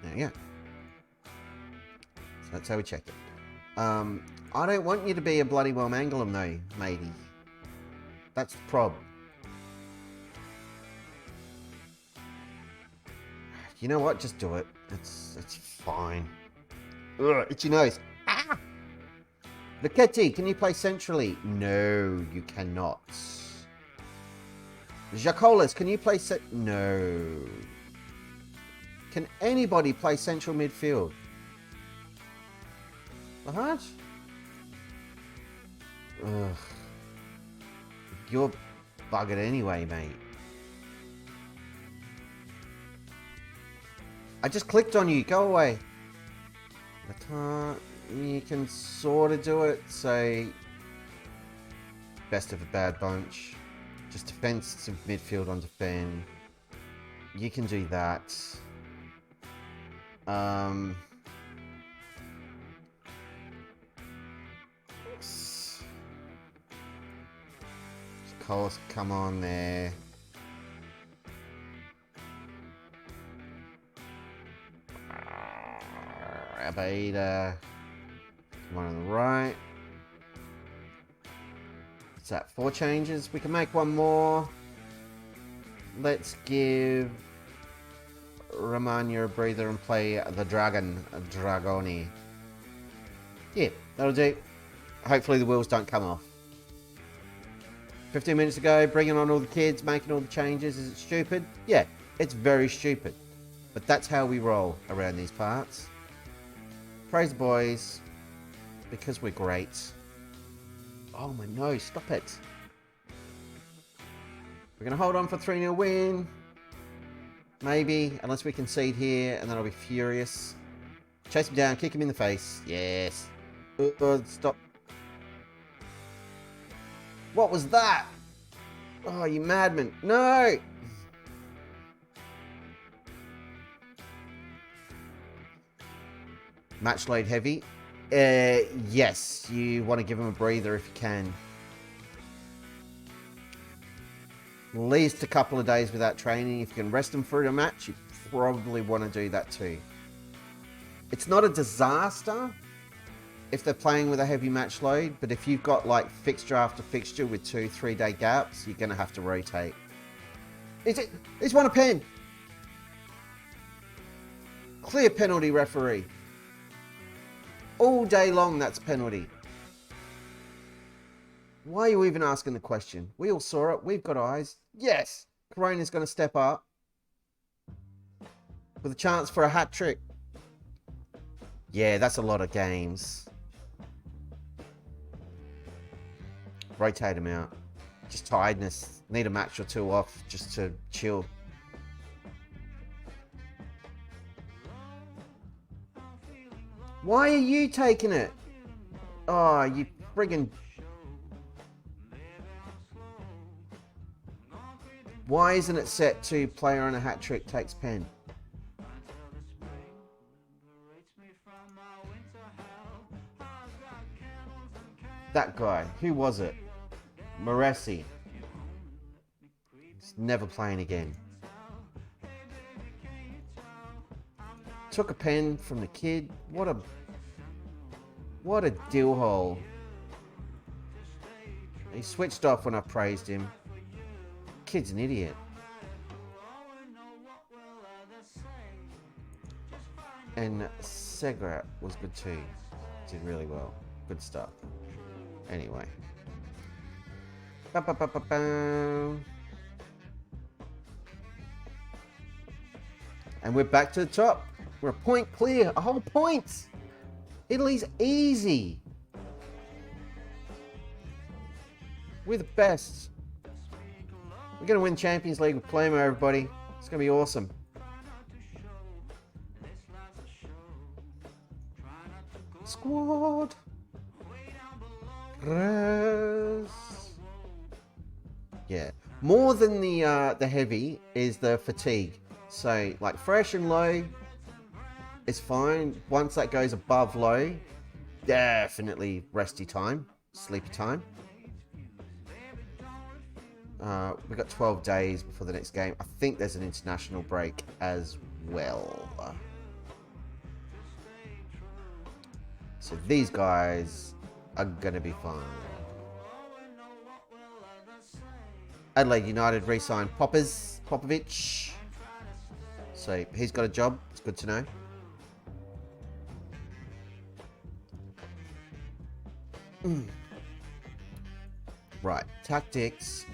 There you go. So that's how we check it. I don't want you to be a bloody well Mangolin though, matey. That's the problem. You know what? Just do it. It's fine. Ugh, itchy nose. Ah! Luchetti, can you play centrally? No, you cannot. Jacolas, can you play No. Can anybody play central midfield? What? Ugh. You're buggered anyway, mate. I just clicked on you. Go away. You can sort of do it. Say, best of a bad bunch. Just defensive midfield on defend. You can do that. Of course, come on there. Abada. One on the right. What's that? 4 changes. We can make one more. Let's give Romagna a breather and play the Dragoni. Yeah, that'll do. Hopefully the wheels don't come off. 15 minutes ago, bringing on all the kids, making all the changes. Is it stupid? Yeah, it's very stupid. But that's how we roll around these parts. Praise the boys, because we're great. Oh my nose, stop it. We're going to hold on for 3-0 win. Maybe, unless we concede here, and then I'll be furious. Chase him down, kick him in the face. Yes. Stop. What was that? Oh, you madman. No! Match load heavy. Yes, you want to give him a breather if you can. At least a couple of days without training. If you can rest him through a match, you probably want to do that too. It's not a disaster, if they're playing with a heavy match load, but if you've got like fixture after fixture with 2-3 day gaps, you're going to have to rotate. He's won a pen. Clear penalty, referee. All day long, that's penalty. Why are you even asking the question? We all saw it. We've got eyes. Yes. Corona's going to step up with a chance for a hat trick. Yeah, that's a lot of games. Rotate him out. Just tiredness. Need a match or two off just to chill. Why are you taking it? Oh, you friggin'... Why isn't it set to player on a hat trick takes pen? That guy. Who was it? Moresi. He's never playing again. Took a pen from the kid. What a dill hole. He switched off when I praised him. Kid's an idiot. And Serie was good too. Did really well. Good stuff. Anyway. And we're back to the top. We're a point clear. A whole point. Italy's easy. We're the best. We're going to win Champions League with Palermo, everybody. It's going to be awesome. Squad. Yeah. More than the heavy is the fatigue. So, like, fresh and low is fine. Once that goes above low, definitely resty time. Sleepy time. We've got 12 days before the next game. I think there's an international break as well. So these guys are going to be fine. Adelaide United re-signed Popovic. So he's got a job. It's good to know. Right. Tactics.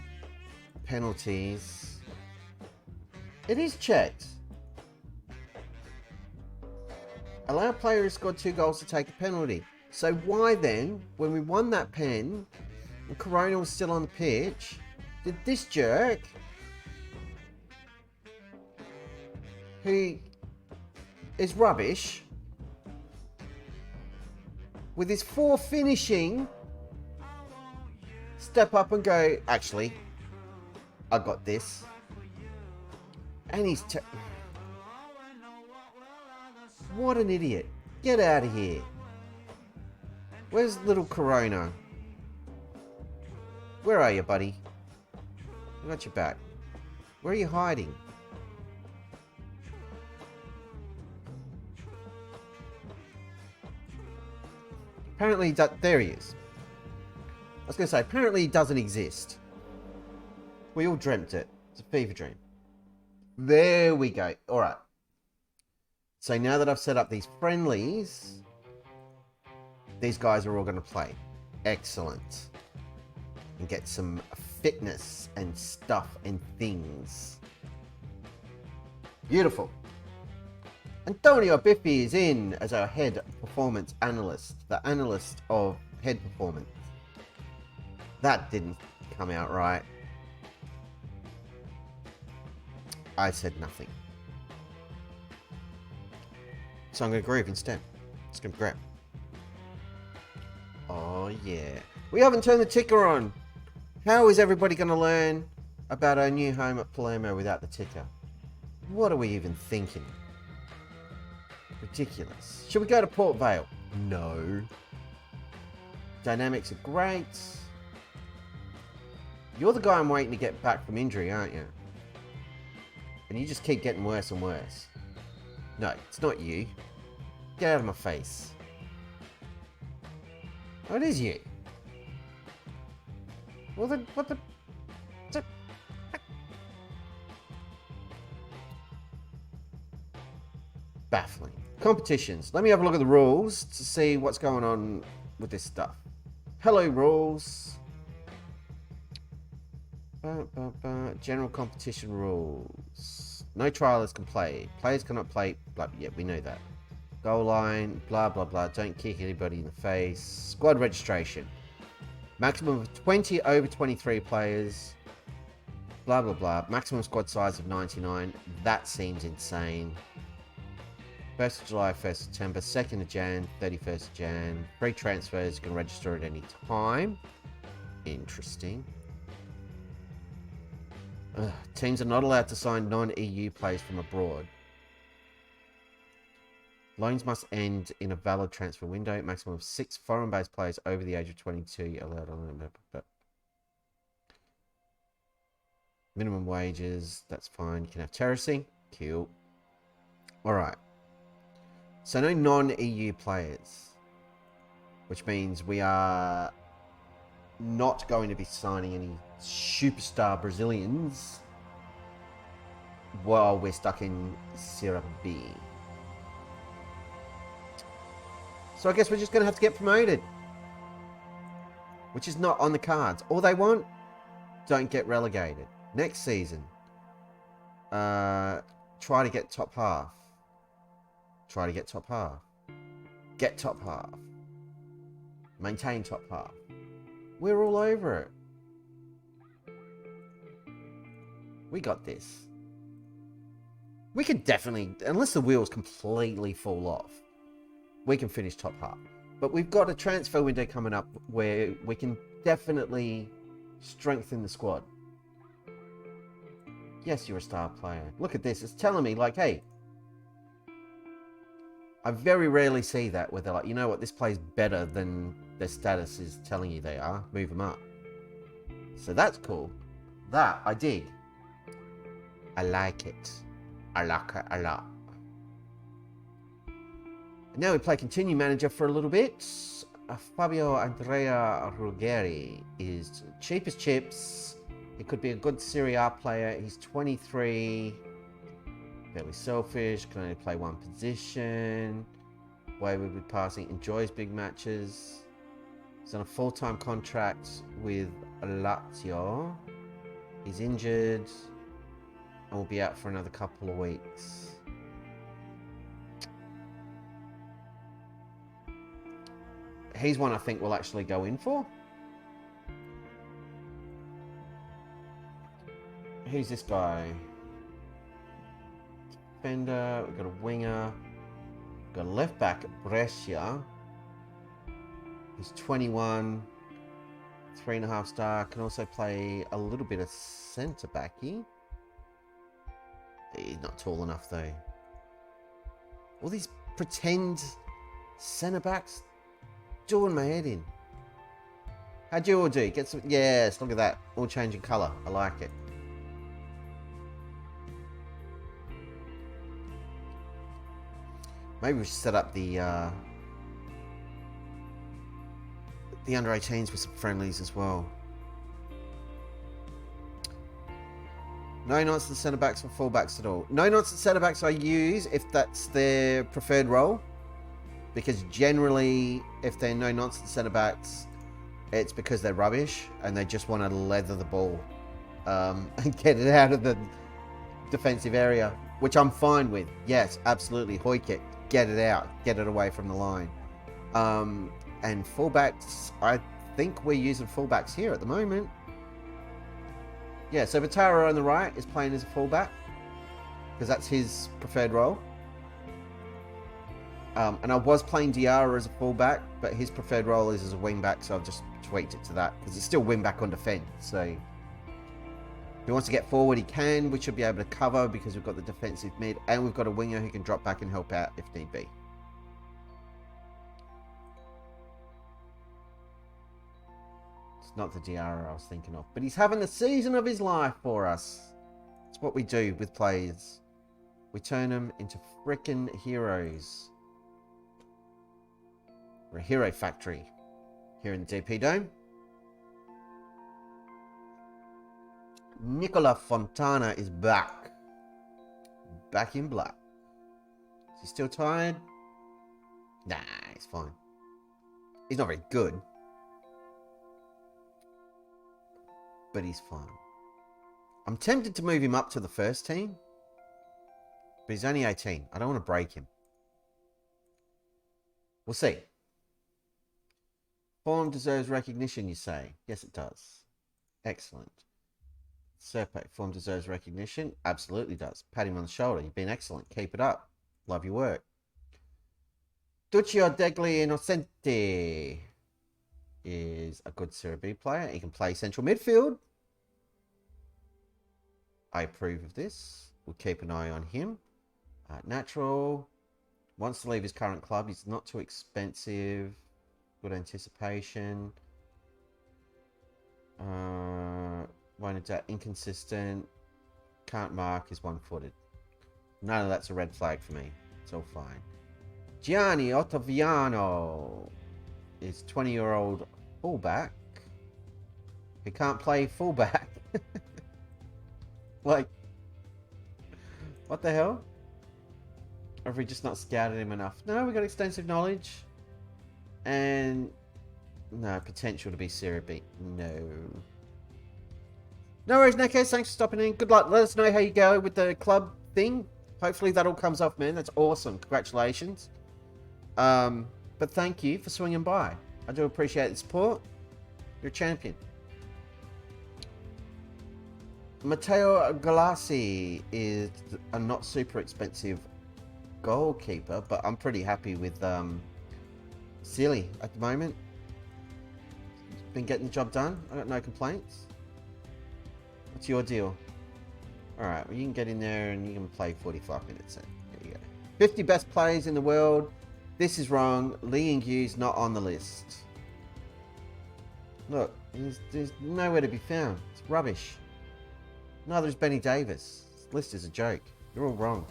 Penalties. It is checked. Allow a player who scored 2 goals to take a penalty. So why then, when we won that pen, and Corona was still on the pitch, did this jerk, who is rubbish, with his 4 finishing, step up and go, actually, I got this. And he's... What an idiot. Get out of here. Where's little Corona? Where are you, buddy? I got your back. Where are you hiding? Apparently, there he is. I was going to say, apparently he doesn't exist. We all dreamt it. It's a fever dream. There we go. All right. So now that I've set up these friendlies, these guys are all going to play. Excellent. And get some fitness and stuff and things. Beautiful. Antonio Biffi is in as our head performance analyst. The analyst of head performance. That didn't come out right. I said nothing. So I'm going to groove instead. It's going to grab. Oh, yeah. We haven't turned the ticker on. How is everybody going to learn about our new home at Palermo without the ticker? What are we even thinking? Ridiculous. Should we go to Port Vale? No. Dynamics are great. You're the guy I'm waiting to get back from injury, aren't you? And you just keep getting worse and worse. No, it's not you. Get out of my face. Oh, it is you. Well, then, what the... Baffling. Competitions. Let me have a look at the rules to see what's going on with this stuff. Hello, rules. General competition rules. No trialers can play. Players cannot play. Blah, yeah, we know that. Goal line. Blah, blah, blah. Don't kick anybody in the face. Squad registration. Maximum of 20 over 23 players. Blah, blah, blah. Maximum squad size of 99. That seems insane. 1st of July, 1st of September, 2nd of Jan, 31st of Jan. Free transfers, you can register at any time. Interesting. Teams are not allowed to sign non-EU players from abroad. Loans must end in a valid transfer window. Maximum of 6 foreign-based players over the age of 22 allowed on. Minimum wages, that's fine. You can have terracing. Cool. Alright. So no non-EU players. Which means we are not going to be signing any superstar Brazilians while we're stuck in Serie B. So I guess we're just going to have to get promoted. Which is not on the cards. All they want, don't get relegated. Next season, try to get top half. Try to get top half. Get top half. Maintain top half. We're all over it. We got this. We could definitely, unless the wheels completely fall off, we can finish top half. But we've got a transfer window coming up where we can definitely strengthen the squad. Yes, you're a star player. Look at this. It's telling me, like, hey, I very rarely see that where they're like, you know what, this play's better than their status is telling you they are. Move them up. So that's cool. That, I dig. I like it. I like it a lot. And now we play continue manager for a little bit. Fabio Andrea Ruggeri is cheap as chips. He could be a good Serie A player. He's 23. Fairly selfish, can only play one position. Wayward with passing, enjoys big matches. He's on a full-time contract with Lazio. He's injured and will be out for another couple of weeks. He's one I think we'll actually go in for. Who's this guy? Defender, we've got a winger, we've got a left back at Brescia. He's 21, 3.5 star, can also play a little bit of centre backy. He's not tall enough though. All these pretend centre backs doing my head in. How'd you all do? Get some, yes, look at that, all changing colour, I like it. Maybe we should set up the under 18s with some friendlies as well. No nonsense centre backs or full backs at all. No nonsense centre backs I use if that's their preferred role, because generally if they're no nonsense centre backs, it's because they're rubbish and they just want to leather the ball and get it out of the defensive area, which I'm fine with. Yes, absolutely. Hoik it. Get it out. Get it away from the line. And fullbacks, I think we're using fullbacks here at the moment. Yeah, so Vatara on the right is playing as a fullback because that's his preferred role. And I was playing Diarra as a fullback, but his preferred role is as a wingback, so I've just tweaked it to that because it's still wingback on defence. So if he wants to get forward, he can. We should be able to cover because we've got the defensive mid and we've got a winger who can drop back and help out if need be. It's not the Diarra I was thinking of, but he's having the season of his life for us. It's what we do with players. We turn them into frickin' heroes. We're a hero factory. here in the DP Dome. Nicola Fontana is back. Back in black. Is he still tired? Nah, he's fine. He's not very good. But he's fine. I'm tempted to move him up to the first team. But he's only 18. I don't want to break him. We'll see. Form deserves recognition, you say? Yes, it does. Excellent. Serpe, form deserves recognition? Absolutely does. Pat him on the shoulder. You've been excellent. Keep it up. Love your work. Duccio degli Innocenti is a good Serie B player. He can play central midfield. I approve of this. We'll keep an eye on him. Natural. Wants to leave his current club. He's not too expensive. Good anticipation. Won't adapt. Inconsistent. Can't mark. Is one-footed. None of that's a red flag for me. It's all fine. Gianni Ottaviano is 20-year-old fullback. He can't play fullback. Like, what the hell? Or have we just not scouted him enough? No, we got extensive knowledge. And no, potential to be Serie B. No. No worries, Nekos. Thanks for stopping in. Good luck. Let us know how you go with the club thing. Hopefully that all comes off, man. That's awesome. Congratulations. But thank you for swinging by. I do appreciate the support. You're a champion. Matteo Galassi is a not super expensive goalkeeper, but I'm pretty happy with Serie at the moment. Been getting the job done. I got no complaints. What's your deal? Alright, well, you can get in there and you can play 45 minutes. There you go. 50 best players in the world. This is wrong. Lee Ngu's not on the list. Look, there's nowhere to be found. It's rubbish. Neither is Benny Davis. This list is a joke. You're all wrong.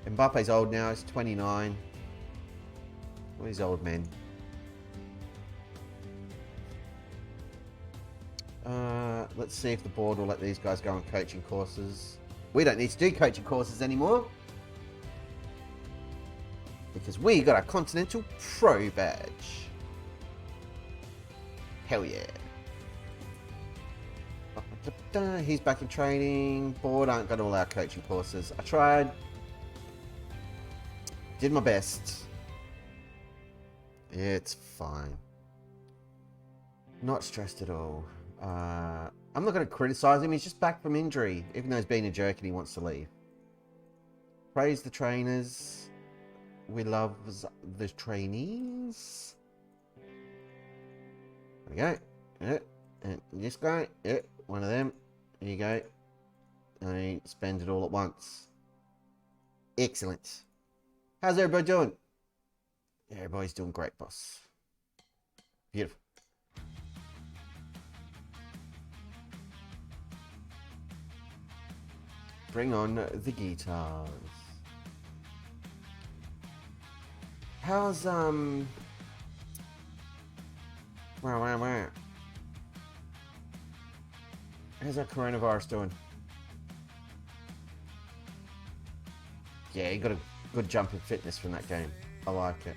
Mbappe's old now. He's 29. All these old men. Let's see if the board will let these guys go on coaching courses. We don't need to do coaching courses anymore. Because we got our Continental Pro badge. Hell yeah. He's back in training. Board aren't going to allow coaching courses. I tried. Did my best. It's fine. Not stressed at all. I'm not going to criticize him. He's just back from injury, even though he's been a jerk and he wants to leave. Praise the trainers. We love the trainees. There we go. Yeah. And this guy. Yeah. One of them. There you go. And he spends it all at once. Excellent. How's everybody doing? Everybody's doing great, boss. Beautiful. Bring on the guitars. How's wow. How's that coronavirus doing? Yeah, you got a good jump in fitness from that game. I like it.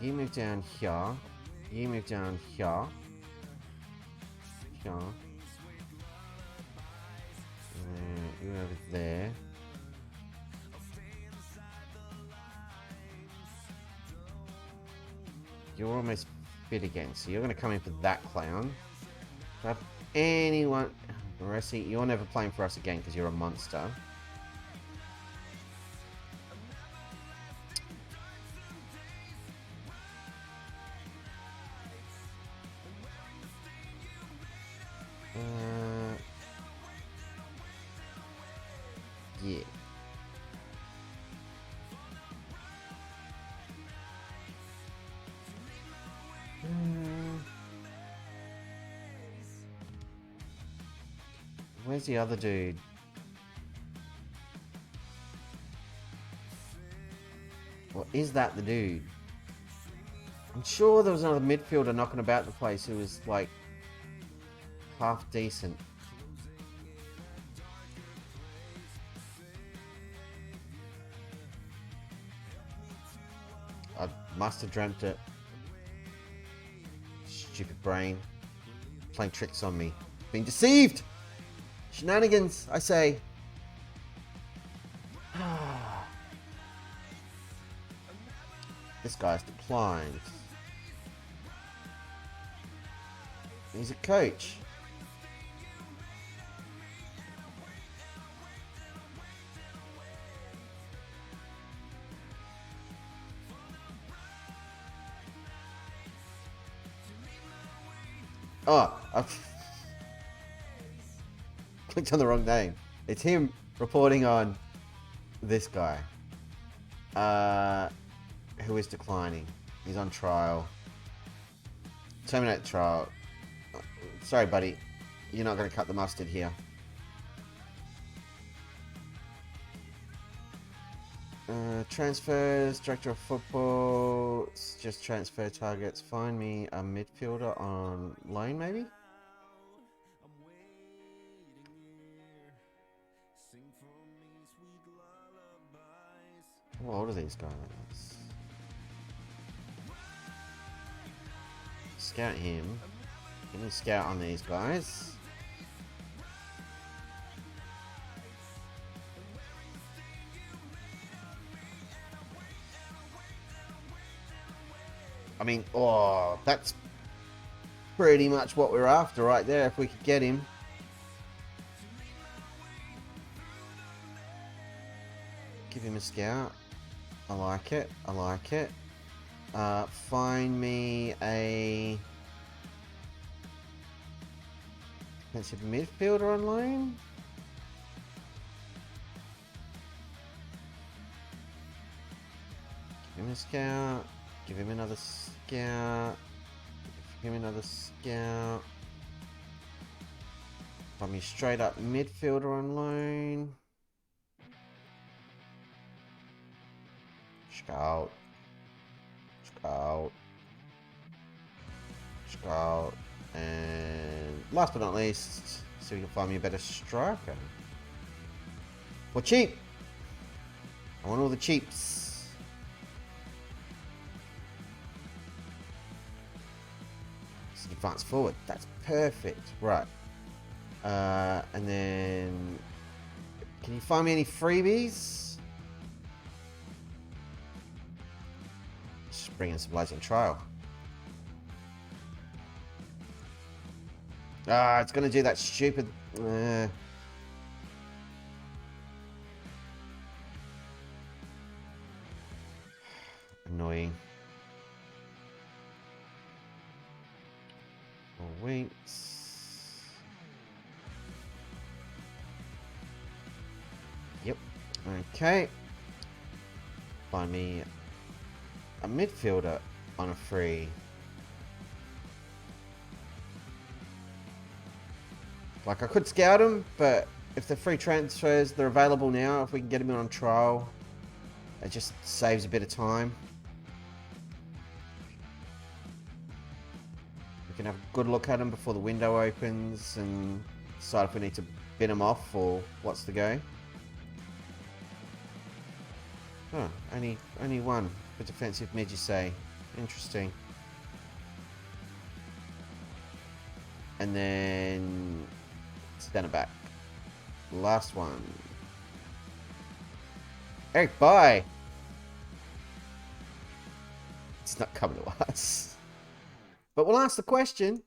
You move down here. You move down here. Here. You over there. You're almost fit again, so you're going to come in for that clown. Do I have anyone... Rossi, you're never playing for us again because you're a monster. Yeah. Where's the other dude? Is that the dude? I'm sure there was another midfielder knocking about the place who was like half decent. I must have dreamt it. Stupid brain. Playing tricks on me. Being deceived! Shenanigans, I say. This guy's declined. He's a coach. Oh, I've clicked on the wrong name. It's him reporting on this guy. Who is declining. He's on trial. Terminate the trial. Sorry, buddy. You're not going to cut the mustard here. Transfers, director of football, just transfer targets. Find me a midfielder on loan, maybe? How old are these guys? Scout him. Give me a scout on these guys. I mean, oh, that's pretty much what we're after right there, if we could get him. Give him a scout. I like it. I like it. Find me a defensive midfielder on loan. Give him a scout. Give him another scout. Give him another scout. Find me straight up midfielder on loan. Scout. Scout. Scout. And last but not least, see if we can find me a better striker. For cheap. I want all the cheaps. Advance forward. That's perfect. Right. And then can you find me any freebies? Just bring in some lights on trial. Ah, it's going to do that stupid... Annoying. Weights. Yep. Okay. Find me a midfielder on a free. Like, I could scout him, but if the free transfers, they're available now, if we can get him on trial, it just saves a bit of time. We can have a good look at them before the window opens and decide if we need to bin them off or what's the go. Oh, only one for defensive mid, you say. Interesting. And then centre back. Last one. Eric, bye. It's not coming to us. But we'll ask the question.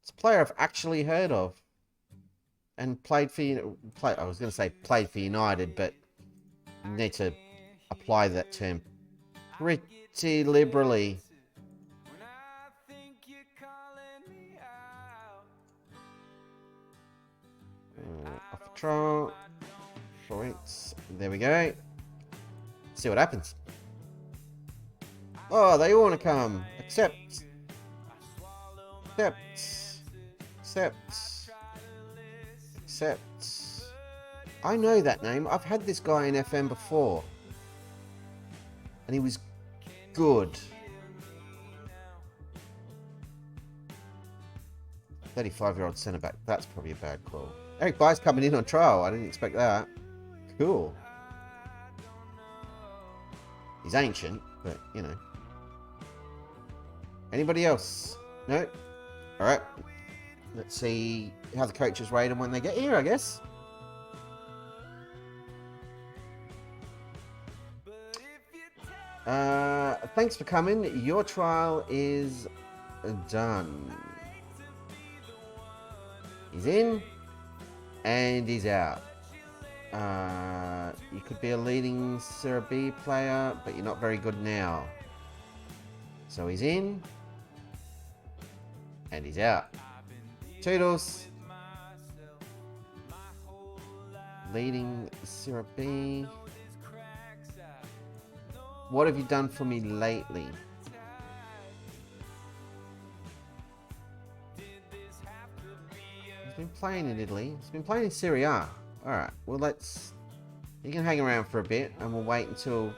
It's a player I've actually heard of. And played for... I was going to say played for United, but you need to apply that term pretty liberally. Off trial. Points. There we go. See what happens. Oh, they all want to come. Accept. Accept. Accept. Accept. I know that name. I've had this guy in FM before. And he was good. 35-year-old centre back. That's probably a bad call. Eric By's coming in on trial. I didn't expect that. Cool. He's ancient, but you know. Anybody else? No? Alright. Let's see how the coaches rate them when they get here, I guess. Thanks for coming. Your trial is done. He's in and he's out. You could be a leading Serie B player, but you're not very good now. So he's in and he's out. Toodles. Leading Serie B. What have you done for me lately? He's been playing in Italy. He's been playing in Serie A. Alright, well you can hang around for a bit and we'll wait until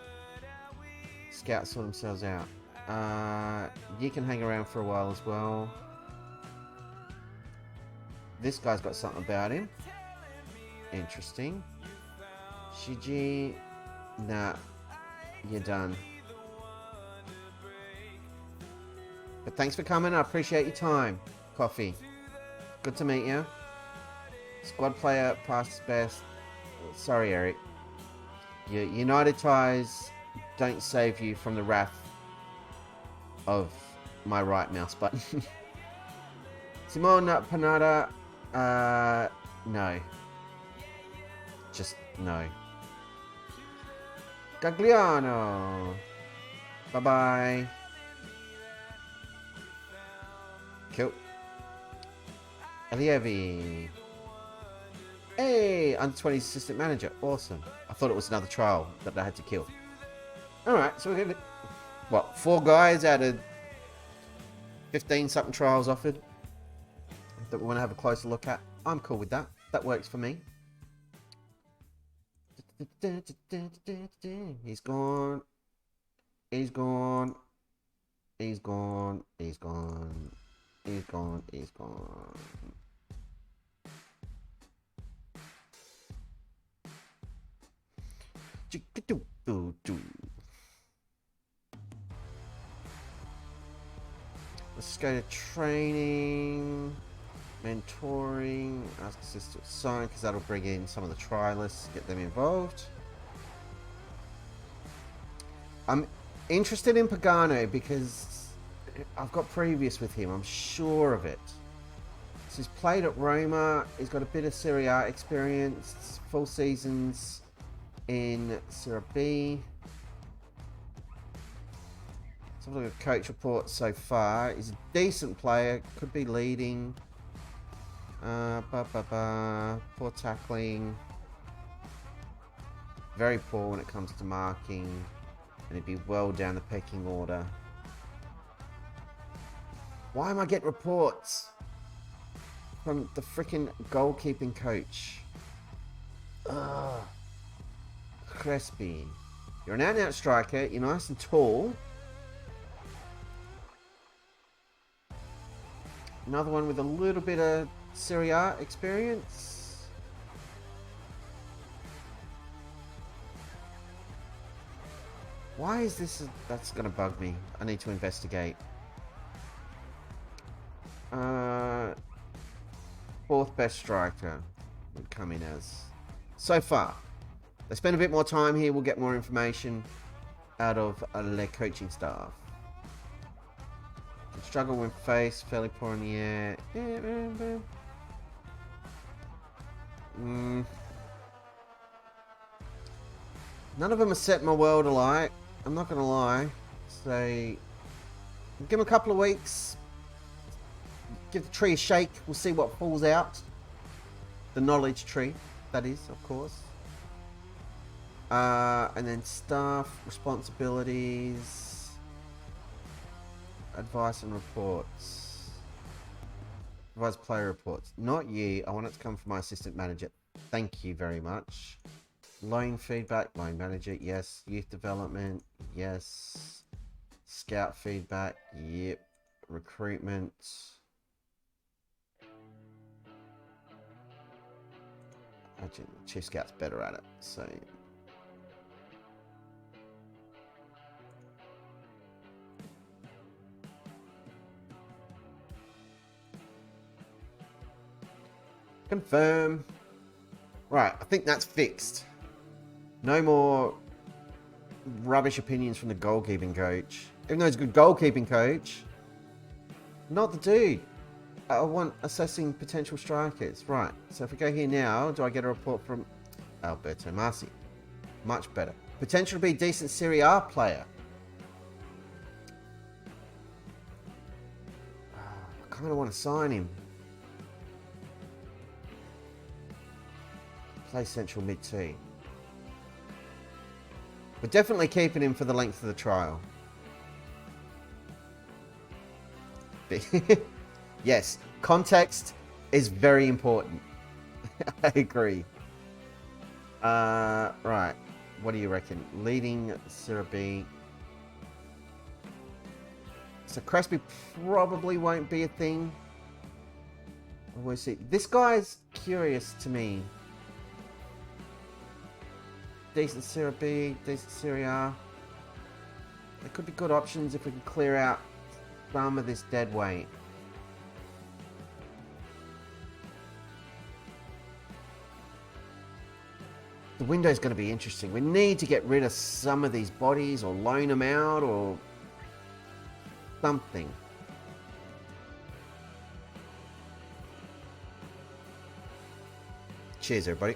scouts sort themselves out. You can hang around for a while as well. This guy's got something about him. Interesting. Shiji. Nah. You're done. But thanks for coming. I appreciate your time. Coffee. Good to meet you. Squad player, past best. Sorry, Eric. Your United ties don't save you from the wrath of my right mouse button. Simone Panada. No. Just no. Gagliano. Bye-bye. Cool. Allievi. Hey, under 20 assistant manager. Awesome. I thought it was another trial that I had to kill. Alright, so we're going to... What, 4 guys out of 15-something trials offered that we want to have a closer look at. I'm cool with that. That works for me. He's gone. He's gone. He's gone. He's gone. He's gone. He's gone. Let's go to training. Mentoring, ask assistant to sign, because that'll bring in some of the trialists, get them involved. I'm interested in Pagano because I've got previous with him, I'm sure of it. So he's played at Roma, he's got a bit of Serie A experience, full seasons in Serie B. Let's have a look at coach report so far. He's a decent player, could be leading. Poor tackling. Very poor when it comes to marking. And he'd be well down the pecking order. Why am I getting reports from the freaking goalkeeping coach? Ugh. Crespi. You're an out-and-out striker. You're nice and tall. Another one with a little bit of Serie A experience. Why is this? That's gonna bug me. I need to investigate. 4th best striker would come in as. So far. They spend a bit more time here. We'll get more information out of their coaching staff. Struggle when faced. Fairly poor in the air. None of them are set my world alight. I'm not gonna lie. So give them a couple of weeks. Give the tree a shake. We'll see what falls out. The knowledge tree, that is, of course. And then staff, responsibilities, advice and reports. Advise player reports. Not you. I want it to come from my assistant manager. Thank you very much. Line feedback, line manager, yes. Youth development, yes. Scout feedback, yep. Recruitment. Actually, Chief Scout's better at it, so. Confirm. Right, I think that's fixed. No more rubbish opinions from the goalkeeping coach. Even though he's a good goalkeeping coach, not the dude. I want assessing potential strikers. Right, so if we go here now, do I get a report from Alberto Marci? Much better. Potential to be a decent Serie A player. I kind of want to sign him. Play central mid-team. We're definitely keeping him for the length of the trial. Yes, context is very important. I agree. Right. What do you reckon? Leading Serie B. So Crespi probably won't be a thing. We'll see. This guy's curious to me. Decent Serie B, decent Serie A. There could be good options if we can clear out some of this dead weight. The window's going to be interesting. We need to get rid of some of these bodies or loan them out or something. Cheers, everybody.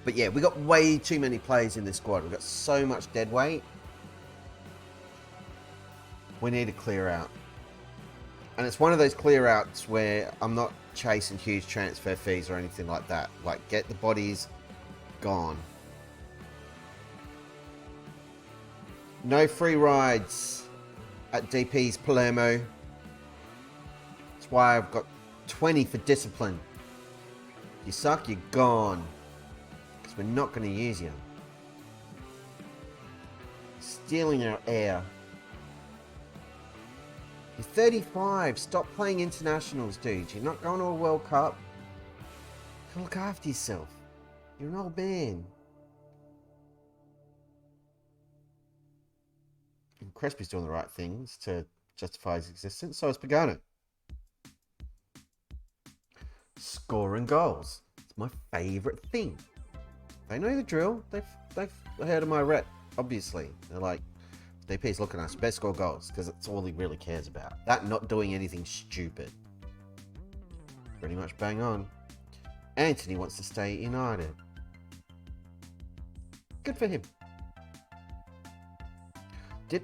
But yeah, we got way too many players in this squad. We've got so much dead weight. We need to clear out. And it's one of those clear outs where I'm not chasing huge transfer fees or anything like that. Like, get the bodies gone. No free rides at DP's Palermo. That's why I've got 20 for discipline. If you suck, you're gone. We're not going to use you. Stealing our air. You're 35. Stop playing internationals, dude. You're not going to a World Cup. Look after yourself. You're an old man. And Crespi's doing the right things to justify his existence. So is Pagano. Scoring goals. It's my favourite thing. They know the drill. They've heard of my rep, obviously. They're like, DP's looking at us. Best score goals, because that's all he really cares about. That not doing anything stupid. Pretty much bang on. Anthony wants to stay United. Good for him.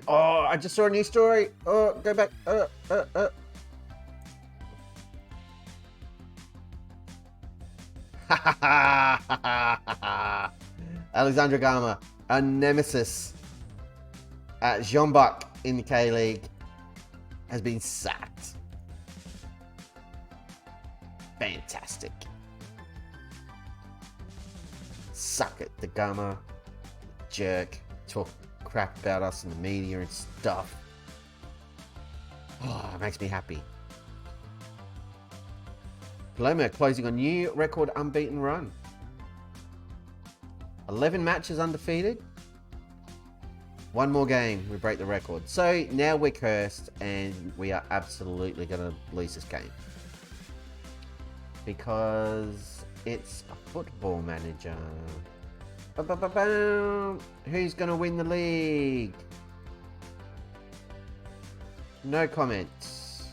I just saw a new story. Oh, go back. Alexandra Gama, a nemesis at Jean-Buck in the K-League, has been sacked. Fantastic. Suck it, the Gama. Jerk. Talk crap about us in the media and stuff. Oh, it makes me happy. Palermo closing on new record unbeaten run. 11 matches undefeated. One more game, we break the record. So now we're cursed and we are absolutely going to lose this game. Because it's a football manager. Who's going to win the league? No comments.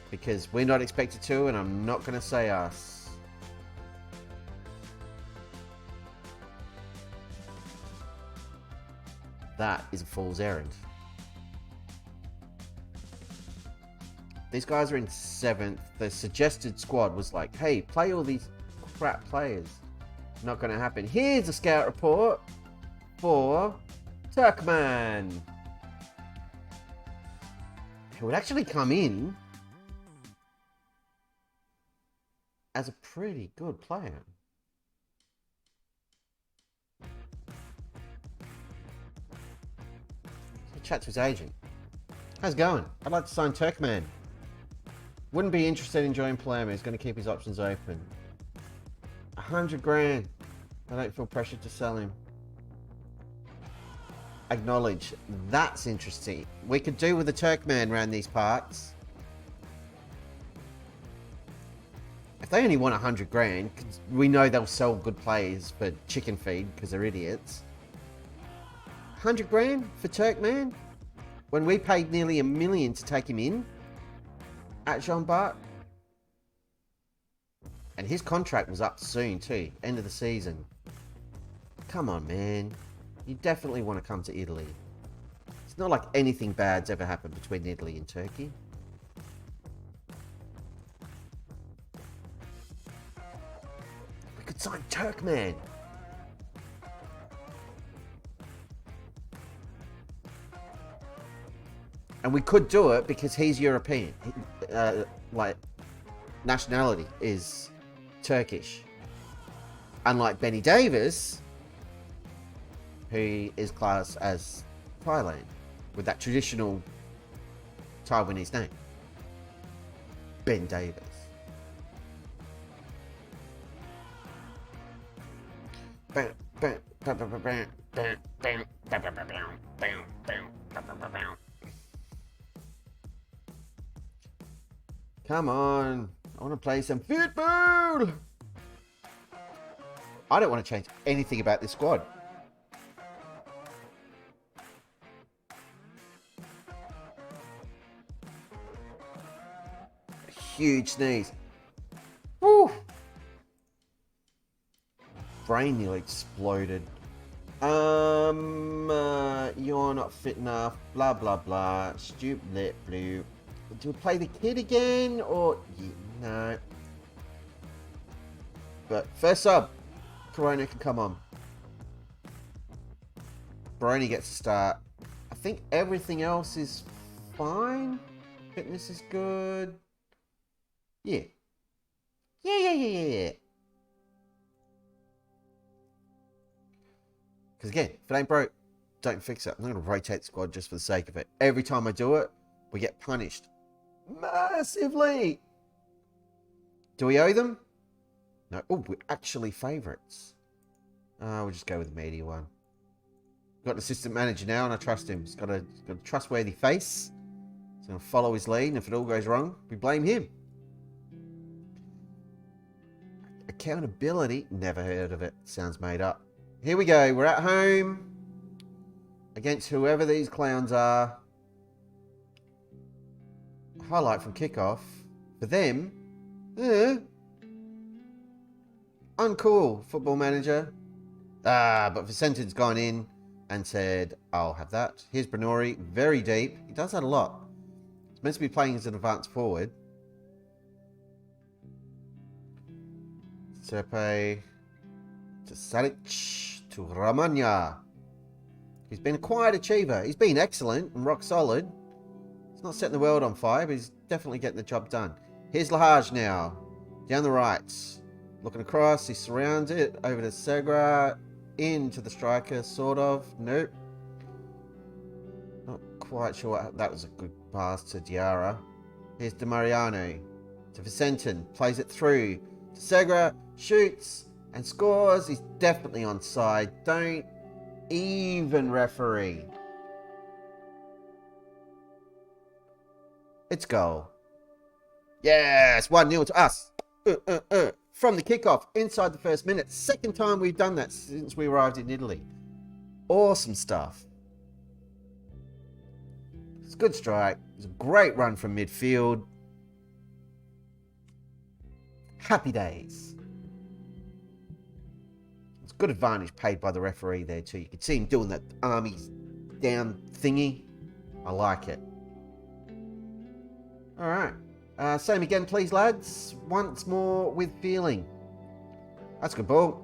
Because we're not expected to, and I'm not going to say us. That is a fool's errand. These guys are in 7th. The suggested squad was like, hey, play all these crap players. Not going to happen. Here's a scout report for Turkman. He would actually come in as a pretty good player. So chat to his agent. How's it going? I'd like to sign Turkman. Wouldn't be interested in joining Palermo. He's going to keep his options open. 100 grand. I don't feel pressured to sell him. Acknowledge. That's interesting. We could do with a Turkman around these parts. If they only want 100 grand, we know they'll sell good players for chicken feed because they're idiots. 100 grand for Turkman? When we paid nearly $1 million to take him in at Jean Bart. And his contract was up soon too, end of the season. Come on, man. You definitely want to come to Italy. It's not like anything bad's ever happened between Italy and Turkey. We could sign Turkman. And we could do it because he's European. Like, nationality is Turkish. Unlike Benny Davis, who is classed as Thailand, with that traditional Taiwanese name. Ben Davis. Come on. I want to play some football. I don't want to change anything about this squad. Huge sneeze. Woo! Brain nearly exploded. You're not fit enough. Blah, blah, blah. Stupid lit blue. Do we play the kid again? Or... Yeah, no. But first sub. Corona can come on. Baroni gets to start. I think everything else is fine. Fitness is good. Yeah. Yeah. Because again, if it ain't broke, don't fix it. I'm not going to rotate the squad just for the sake of it. Every time I do it, we get punished. Massively. Do we owe them? No. Oh, we're actually favourites. We'll just go with the media one. Got an assistant manager now, and I trust him. He's got a trustworthy face. He's going to follow his lead, and if it all goes wrong, we blame him. Accountability. Never heard of it. Sounds made up. Here we go. We're at home against whoever these clowns are. Highlight from kickoff. For them, uncool, football manager. But Vicente's gone in and said, I'll have that. Here's Brenori, very deep. He does that a lot. He's meant to be playing as an advanced forward. Serpe to Saric to Ramagna. He's been a quiet achiever. He's been excellent and rock solid. He's not setting the world on fire, but he's definitely getting the job done. Here's Lahaj now. Down the right. Looking across. He surrounds it. Over to Segra. Into the striker, sort of. Nope. Not quite sure. That was a good pass to Diarra. Here's Di Mariano. To Vicentin. Plays it through. To Segra. Shoots. And scores. He's definitely onside. Don't even referee. It's goal. Yes, 1-0 to us. From the kickoff, inside the first minute. Second time we've done that since we arrived in Italy. Awesome stuff. It's a good strike. It's a great run from midfield. Happy days. It's good advantage paid by the referee there too. You could see him doing that armies down thingy. I like it. All right. Same again, please, lads. Once more with feeling. That's a good ball.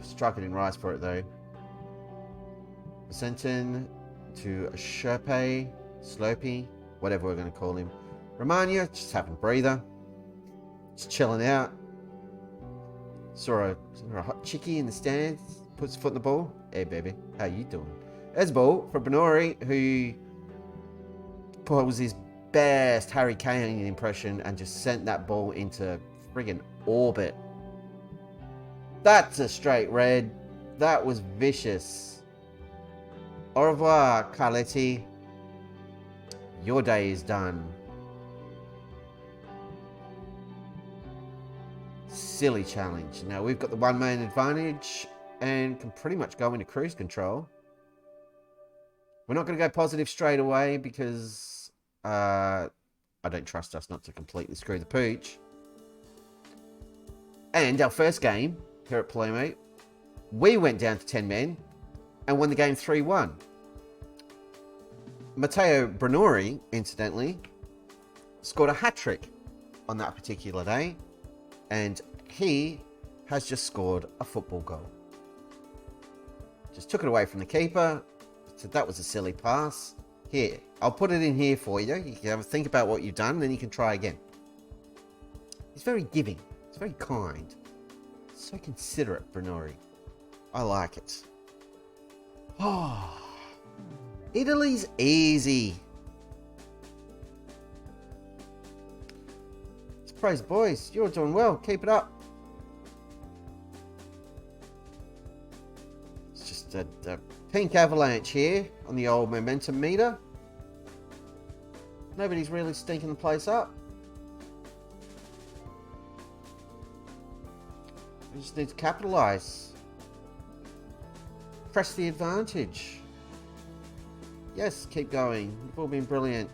Struck it in rice for it, though. Vicentin to Sherpe, Slurpee, whatever we're going to call him. Romagna, just having a breather. Just chilling out. Saw a hot chickie in the stands. Puts foot in the ball. Hey, baby. How you doing? There's a ball for Benori, who pulls his best Harry Kane impression and just sent that ball into friggin' orbit. That's a straight red. That was vicious. Au revoir, Carletti. Your day is done. Silly challenge. Now we've got the one-man advantage and can pretty much go into cruise control. We're not going to go positive straight away because I don't trust us not to completely screw the pooch. And our first game here at Palermo, we went down to 10 men and won the game 3-1. Matteo Brunori, incidentally, scored a hat-trick on that particular day, and he has just scored a football goal. Just took it away from the keeper, said that was a silly pass. Here, I'll put it in here for you. You can have a think about what you've done, then you can try again. He's very giving. He's very kind. So considerate, Brunori. I like it. Oh, Italy's easy. Praise boys, you're doing well. Keep it up. It's just a pink avalanche here on the old momentum meter. Nobody's really stinking the place up. We just need to capitalize. Press the advantage. Yes, keep going. You've all been brilliant.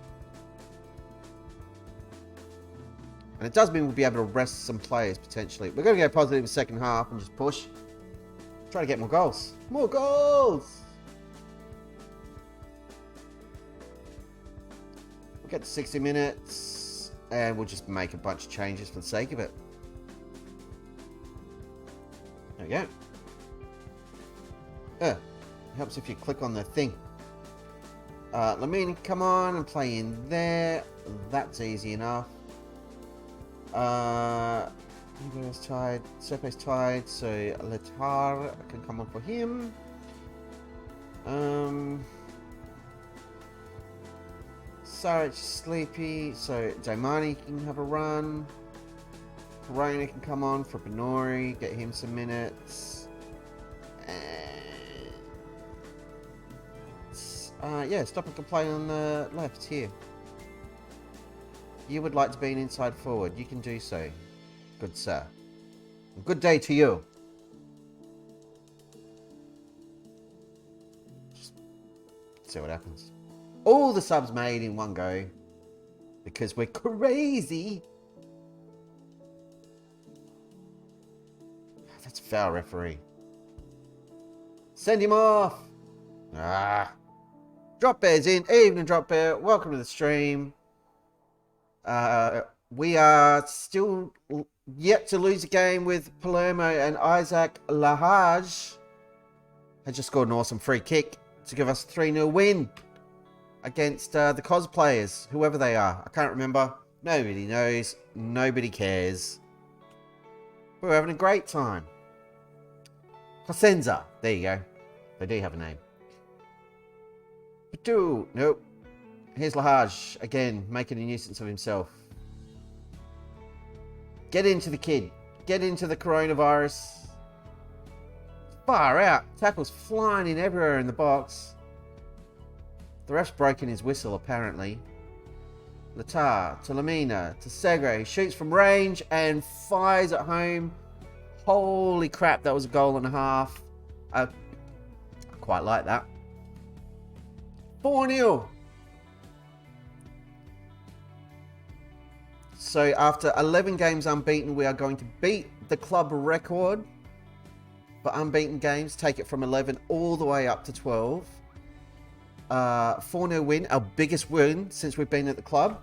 And it does mean we'll be able to rest some players potentially. We're going to go positive in the second half and just push. Try to get more goals. More goals! We'll get to 60 minutes and we'll just make a bunch of changes for the sake of it. There we go. It helps if you click on the thing. Lamine, come on and play in there. That's easy enough. Hugo's tied. Serpe's tied, so Letar can come on for him. Saric sleepy, so Daimani can have a run. Corona can come on for Benori, get him some minutes. And yeah, Stopper can play on the left here. You would like to be an inside forward. You can do so. Good sir. Good day to you. Just see what happens. All the subs made in one go. Because we're crazy. That's a foul, referee. Send him off. Drop Bear's in. Evening, Drop Bear. Welcome to the stream. We are still yet to lose a game with Palermo, and Isaac Lahaj has just scored an awesome free kick to give us a 3-0 win against the cosplayers, whoever they are. I can't remember. Nobody knows. Nobody cares. We're having a great time. Cosenza. There you go. They do have a name. Badu. Nope. Here's Lahaj, again, making a nuisance of himself. Get into the kid. Get into the coronavirus. Far out. Tackles flying in everywhere in the box. The ref's broken his whistle, apparently. Latar to Lamina to Segre. He shoots from range and fires at home. Holy crap, that was a goal and a half. I quite like that. 4-0. So after 11 games unbeaten, we are going to beat the club record for unbeaten games. Take it from 11 all the way up to 12. 4-0 win, our biggest win since we've been at the club.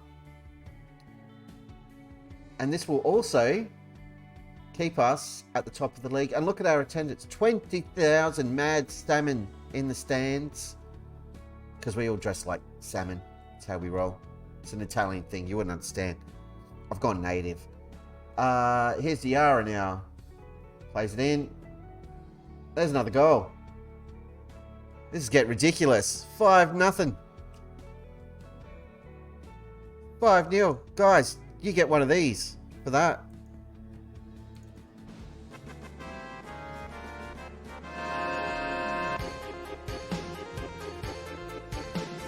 And this will also keep us at the top of the league. And look at our attendance. 20,000 mad salmon in the stands. Because we all dress like salmon. That's how we roll. It's an Italian thing. You wouldn't understand. I've gone native. Here's the Yara now. Plays it in. There's another goal. This is getting ridiculous. 5-0. 5-0. Guys, you get one of these for that.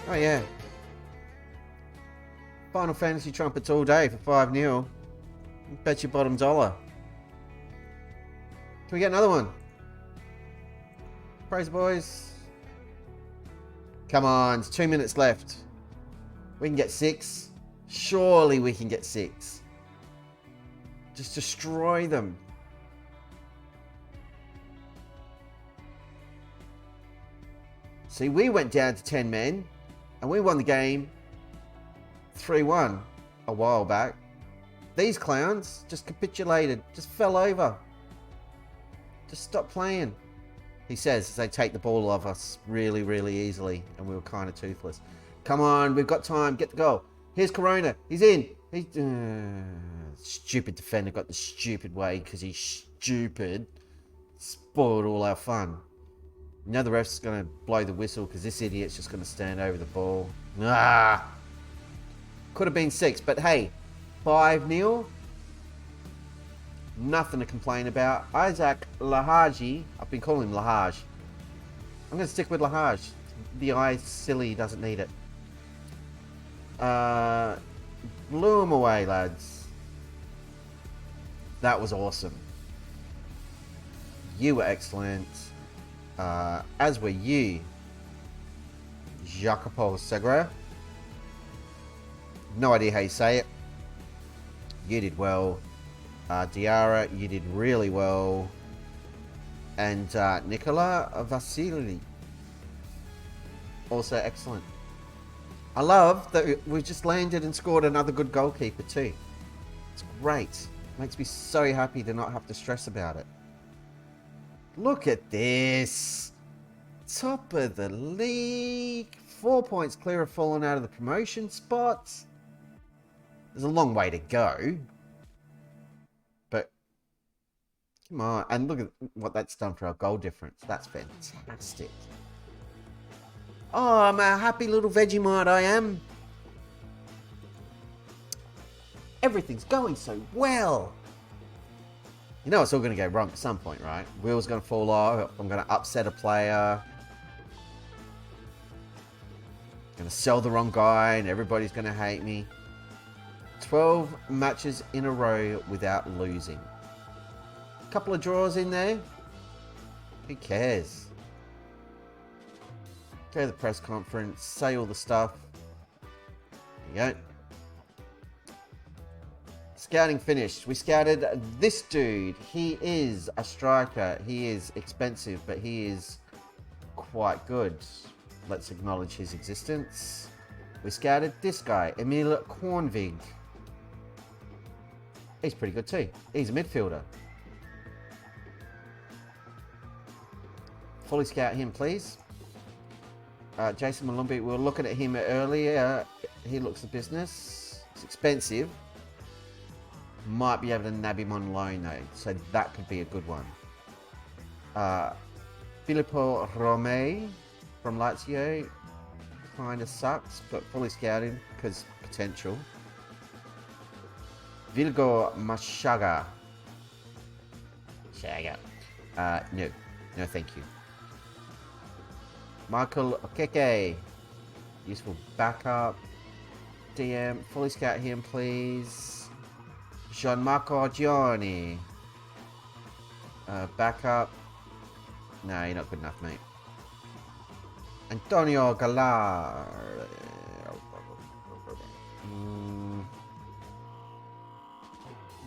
Oh, yeah. Final Fantasy trumpets all day for 5-0. Bet your bottom dollar. Can we get another one? Praise, boys. Come on, it's 2 minutes left. We can get 6. Surely we can get 6. Just destroy them. See, we went down to 10 men. And we won the game 3-1 a while back. These clowns just capitulated. Just fell over. Just stopped playing. He says as they take the ball off us really, really easily. And we were kind of toothless. Come on, we've got time. Get the goal. Here's Corona. He's in. Stupid defender got the stupid way because he's stupid. Spoiled all our fun. Now the ref's going to blow the whistle because this idiot's just going to stand over the ball. Ah! Could have been 6, but hey, 5-0. Nothing to complain about. Isaac Lahaji. I've been calling him Lahaj. I'm going to stick with Lahaj. The eye silly doesn't need it. Blew him away, lads. That was awesome. You were excellent. As were you, Jacopo Segura. No idea how you say it. You did well. Diarra, you did really well. And Nicola Vasili, also excellent. I love that we just landed and scored another good goalkeeper too. It's great. Makes me so happy to not have to stress about it. Look at this. Top of the league. 4 points clear of falling out of the promotion spots. There's a long way to go. But, come on. And look at what that's done for our goal difference. That's fantastic. Oh, I'm a happy little Vegemite, I am. Everything's going so well. You know it's all going to go wrong at some point, right? Wheel's going to fall off. I'm going to upset a player. Going to sell the wrong guy and everybody's going to hate me. 12 matches in a row without losing. A couple of draws in there. Who cares? Go to the press conference. Say all the stuff. There you go. Scouting finished. We scouted this dude. He is a striker. He is expensive, but he is quite good. Let's acknowledge his existence. We scouted this guy, Emil Kornvig. He's pretty good too. He's a midfielder. Fully scout him, please. Jason Malumbi, we were looking at him earlier. He looks the business. It's expensive. Might be able to nab him on loan though, so that could be a good one. Filippo Romei from Lazio kind of sucks, but fully scouted because potential. Vilgo Mashaga. No, thank you. Michael Okeke, useful backup. DM, fully scout him, please. Gianmarco Gioni. Backup. No, you're not good enough, mate. Antonio Galar.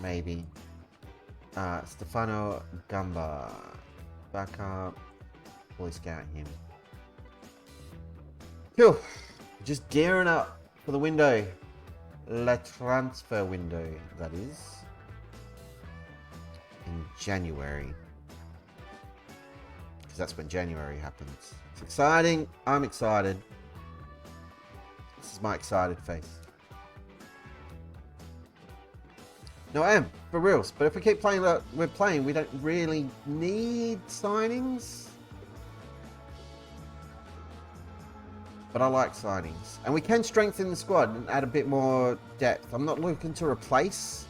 Maybe. Stefano Gamba. Backup. Fully scout him. Cool. Just gearing up for the window. La transfer window, that is. In January. Because that's when January happens. It's exciting. I'm excited. This is my excited face. No, I am, for reals. But if we keep playing like we're playing, we don't really need signings. But I like signings. And we can strengthen the squad and add a bit more depth. I'm not looking to replace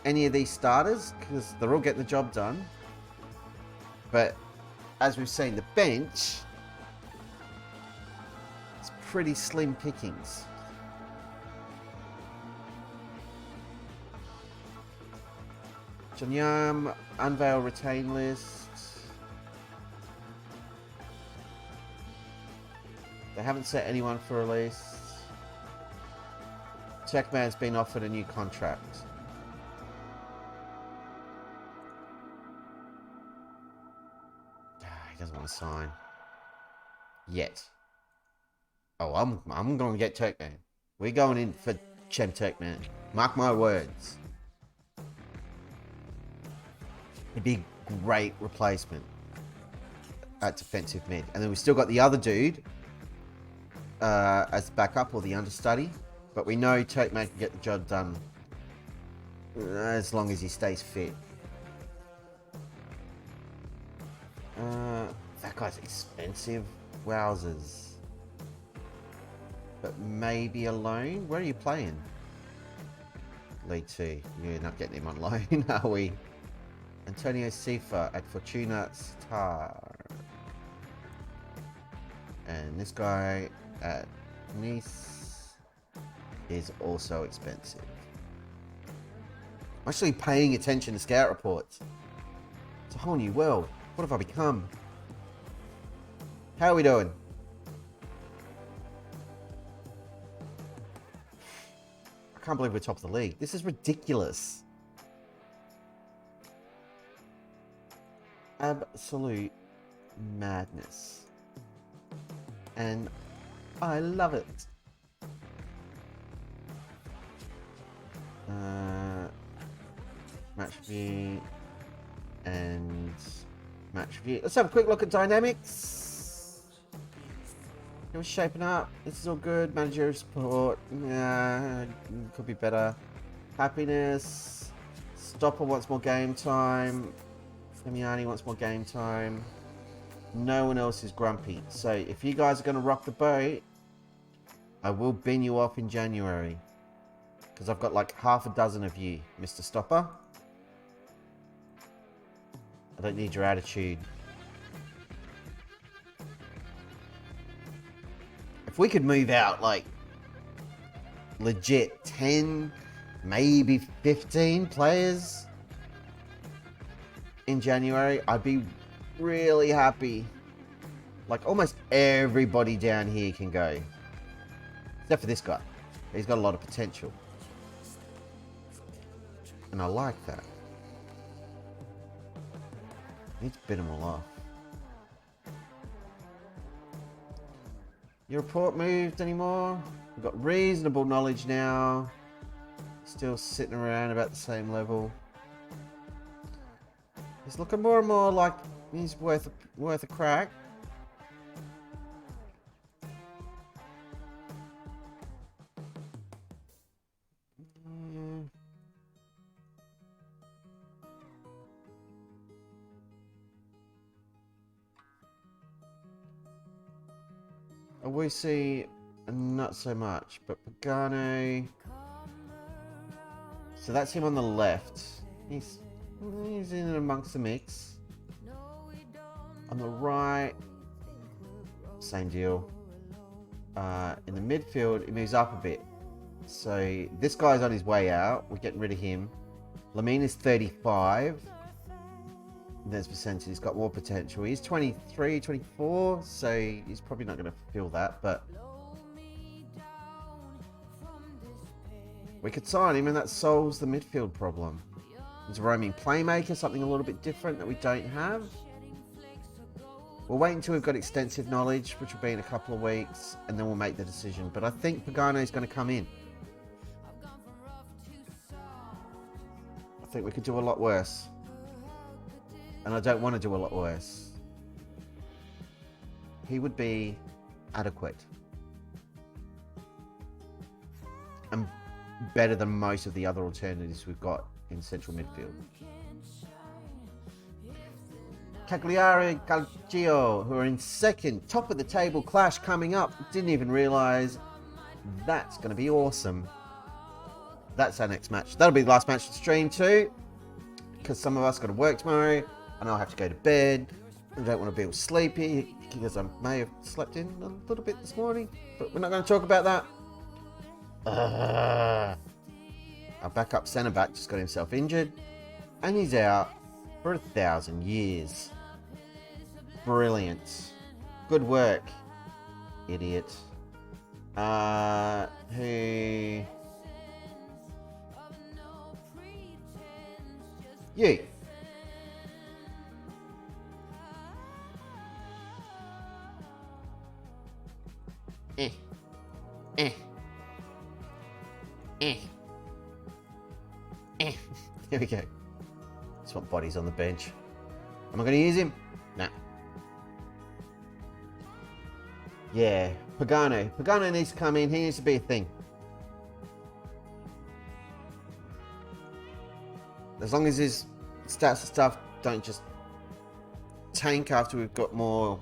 any of these starters because they're all getting the job done. But as we've seen, the bench is pretty slim pickings. Janyam, unveil retain list. They haven't set anyone for release. Techman's been offered a new contract. He doesn't want to sign. Yet. Oh, I'm going to get Techman. We're going in for Chem Techman. Mark my words. He'd be a great replacement at defensive mid. And then we've still got the other dude as backup or the understudy. But we know Turkman can get the job done as long as he stays fit. That guy's expensive. Wowzers. But maybe a loan? Where are you playing? League 2. You're not getting him on loan, are we? Antonio Sifa at Fortuna Star. And this guy at Nice is also expensive. I'm actually paying attention to scout reports. It's a whole new world. What have I become? How are we doing? I can't believe we're top of the league. This is ridiculous. Absolute madness. And I love it. Match view and match view. Let's have a quick look at dynamics. It was shaping up. This is all good. Manager support. Yeah, could be better. Happiness. Stopper wants more game time. Damiani wants more game time. No one else is grumpy. So if you guys are going to rock the boat, I will bin you off in January. Because I've got like half a dozen of you, Mr. Stopper. I don't need your attitude. If we could move out like legit 10, maybe 15 players in January, I'd be really happy. Like almost everybody down here can go. Except for this guy. He's got a lot of potential. And I like that. Need to bid them all off. Your report moved anymore? We've got reasonable knowledge now. Still sitting around about the same level. He's looking more and more like he's worth a crack. We see not so much, but Pagano. So that's him on the left. He's in amongst the mix. On the right, same deal. In the midfield, it moves up a bit. So this guy's on his way out. We're getting rid of him. Lamine is 35. There's percentage. He's got more potential. He's 23, 24, so he's probably not going to fulfill that, but we could sign him and that solves the midfield problem. He's a roaming playmaker, something a little bit different that we don't have. We'll wait until we've got extensive knowledge, which will be in a couple of weeks, and then we'll make the decision. But I think Pagano is going to come in. I think we could do a lot worse. And I don't want to do a lot worse. He would be adequate. And better than most of the other alternatives we've got in central midfield. Cagliari Calcio, who are in second, top of the table clash coming up. Didn't even realise. That's going to be awesome. That's our next match. That'll be the last match of the stream too, because some of us got to work tomorrow, and I'll have to go to bed. I don't want to be all sleepy, because I may have slept in a little bit this morning, but we're not going to talk about that. Our backup centre-back just got himself injured, and he's out for 1,000 years. Brilliant. Good work, idiot. Who... You. Here we go. Just want bodies on the bench. Am I going to use him? Nah. Yeah, Pagano. Pagano needs to come in. He needs to be a thing. As long as his stats and stuff don't just tank after we've got more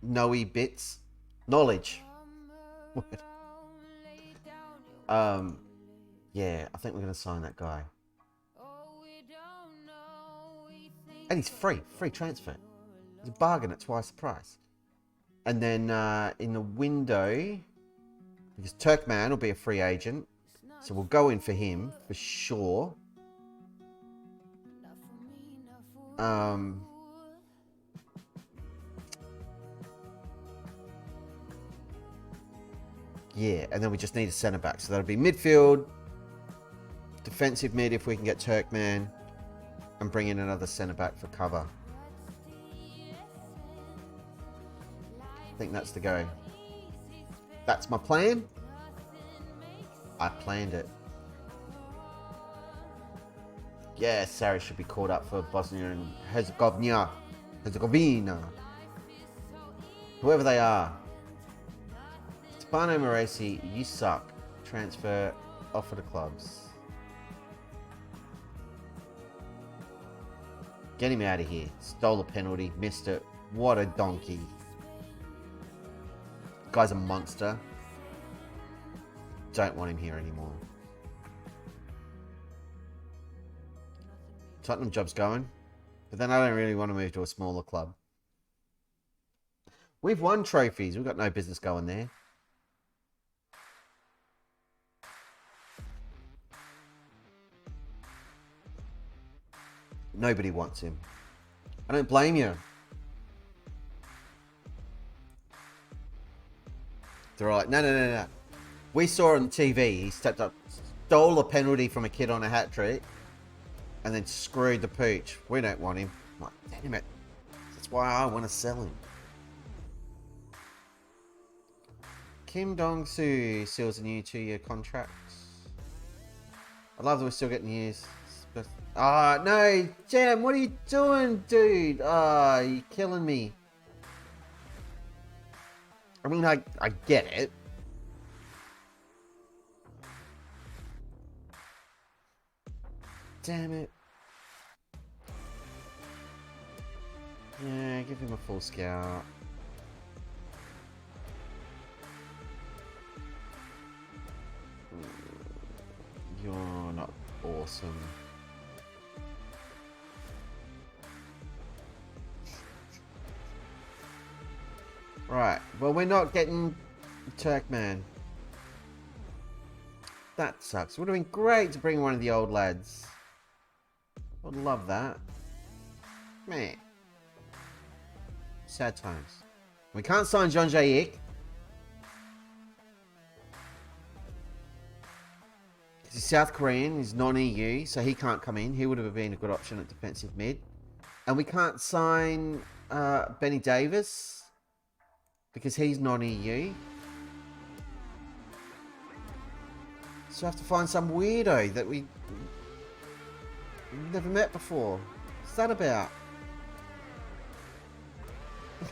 know-y bits. Knowledge. Yeah, I think we're going to sign that guy. And he's free. Free transfer. It's a bargain at twice the price. And then in the window, because Turkman will be a free agent. So we'll go in for him for sure. Yeah, and then we just need a centre back. So that'll be midfield, defensive mid if we can get Turkman, and bring in another centre back for cover. I think that's the go. That's my plan. I planned it. Yeah, Serie should be called up for Bosnia and Herzegovina. Whoever they are. Stefano Moresi, you suck. Transfer, offer to clubs. Get him out of here. Stole a penalty, missed it. What a donkey. Guy's a monster. Don't want him here anymore. Tottenham job's going. But then I don't really want to move to a smaller club. We've won trophies. We've got no business going there. Nobody wants him. I don't blame you. They're all like, no. We saw on TV, he stepped up, stole a penalty from a kid on a hat trick, and then screwed the pooch. We don't want him. I'm like, damn it. That's why I want to sell him. Kim Dong-soo seals a new 2-year contract. I love that we're still getting years. No, Jam, what are you doing, dude? You're killing me. I mean, I get it. Damn it. Yeah, give him a full scout. You're not awesome. Right, well, we're not getting Turkman. That sucks. Would have been great to bring one of the old lads. I'd love that. Man. Sad times. We can't sign John Jae-ik. He's South Korean, he's non-EU, so he can't come in. He would have been a good option at defensive mid. And we can't sign Benny Davis because he's non-EU. So I have to find some weirdo that we've never met before. What's that about?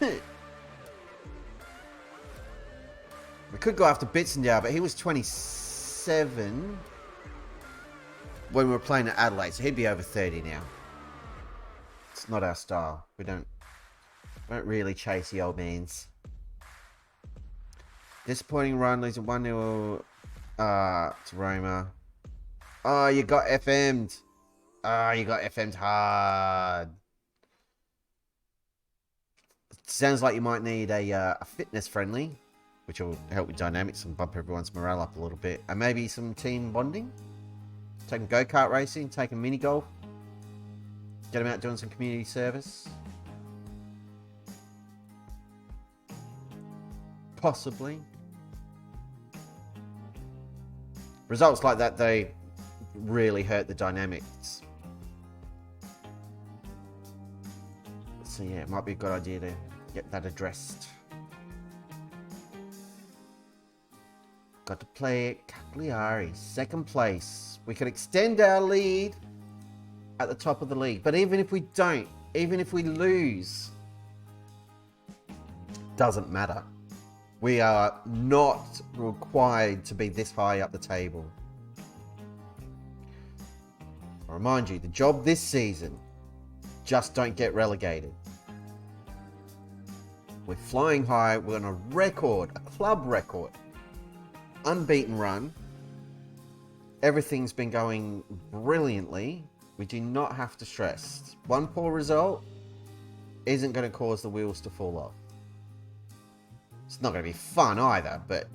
We could go after Bitsendow, but he was 27. when we were playing at Adelaide, so he'd be over 30 now. It's not our style. We don't really chase the old mans. Disappointing run, losing 1-0 to Roma. Oh, you got FM'd. Oh, you got FM'd hard. Sounds like you might need a fitness friendly, which will help with dynamics and bump everyone's morale up a little bit. And maybe some team bonding. Taking go-kart racing, taking mini golf. Get them out doing some community service. Possibly. Results like that, they really hurt the dynamics. So yeah, it might be a good idea to get that addressed. Got to play at Cagliari, second place. We could extend our lead at the top of the league. But even if we don't, even if we lose, doesn't matter. We are not required to be this high up the table. I remind you, the job this season, just don't get relegated. We're flying high. We're on a record, a club record, unbeaten run. Everything's been going brilliantly. We do not have to stress. One poor result isn't going to cause the wheels to fall off. It's not going to be fun either, but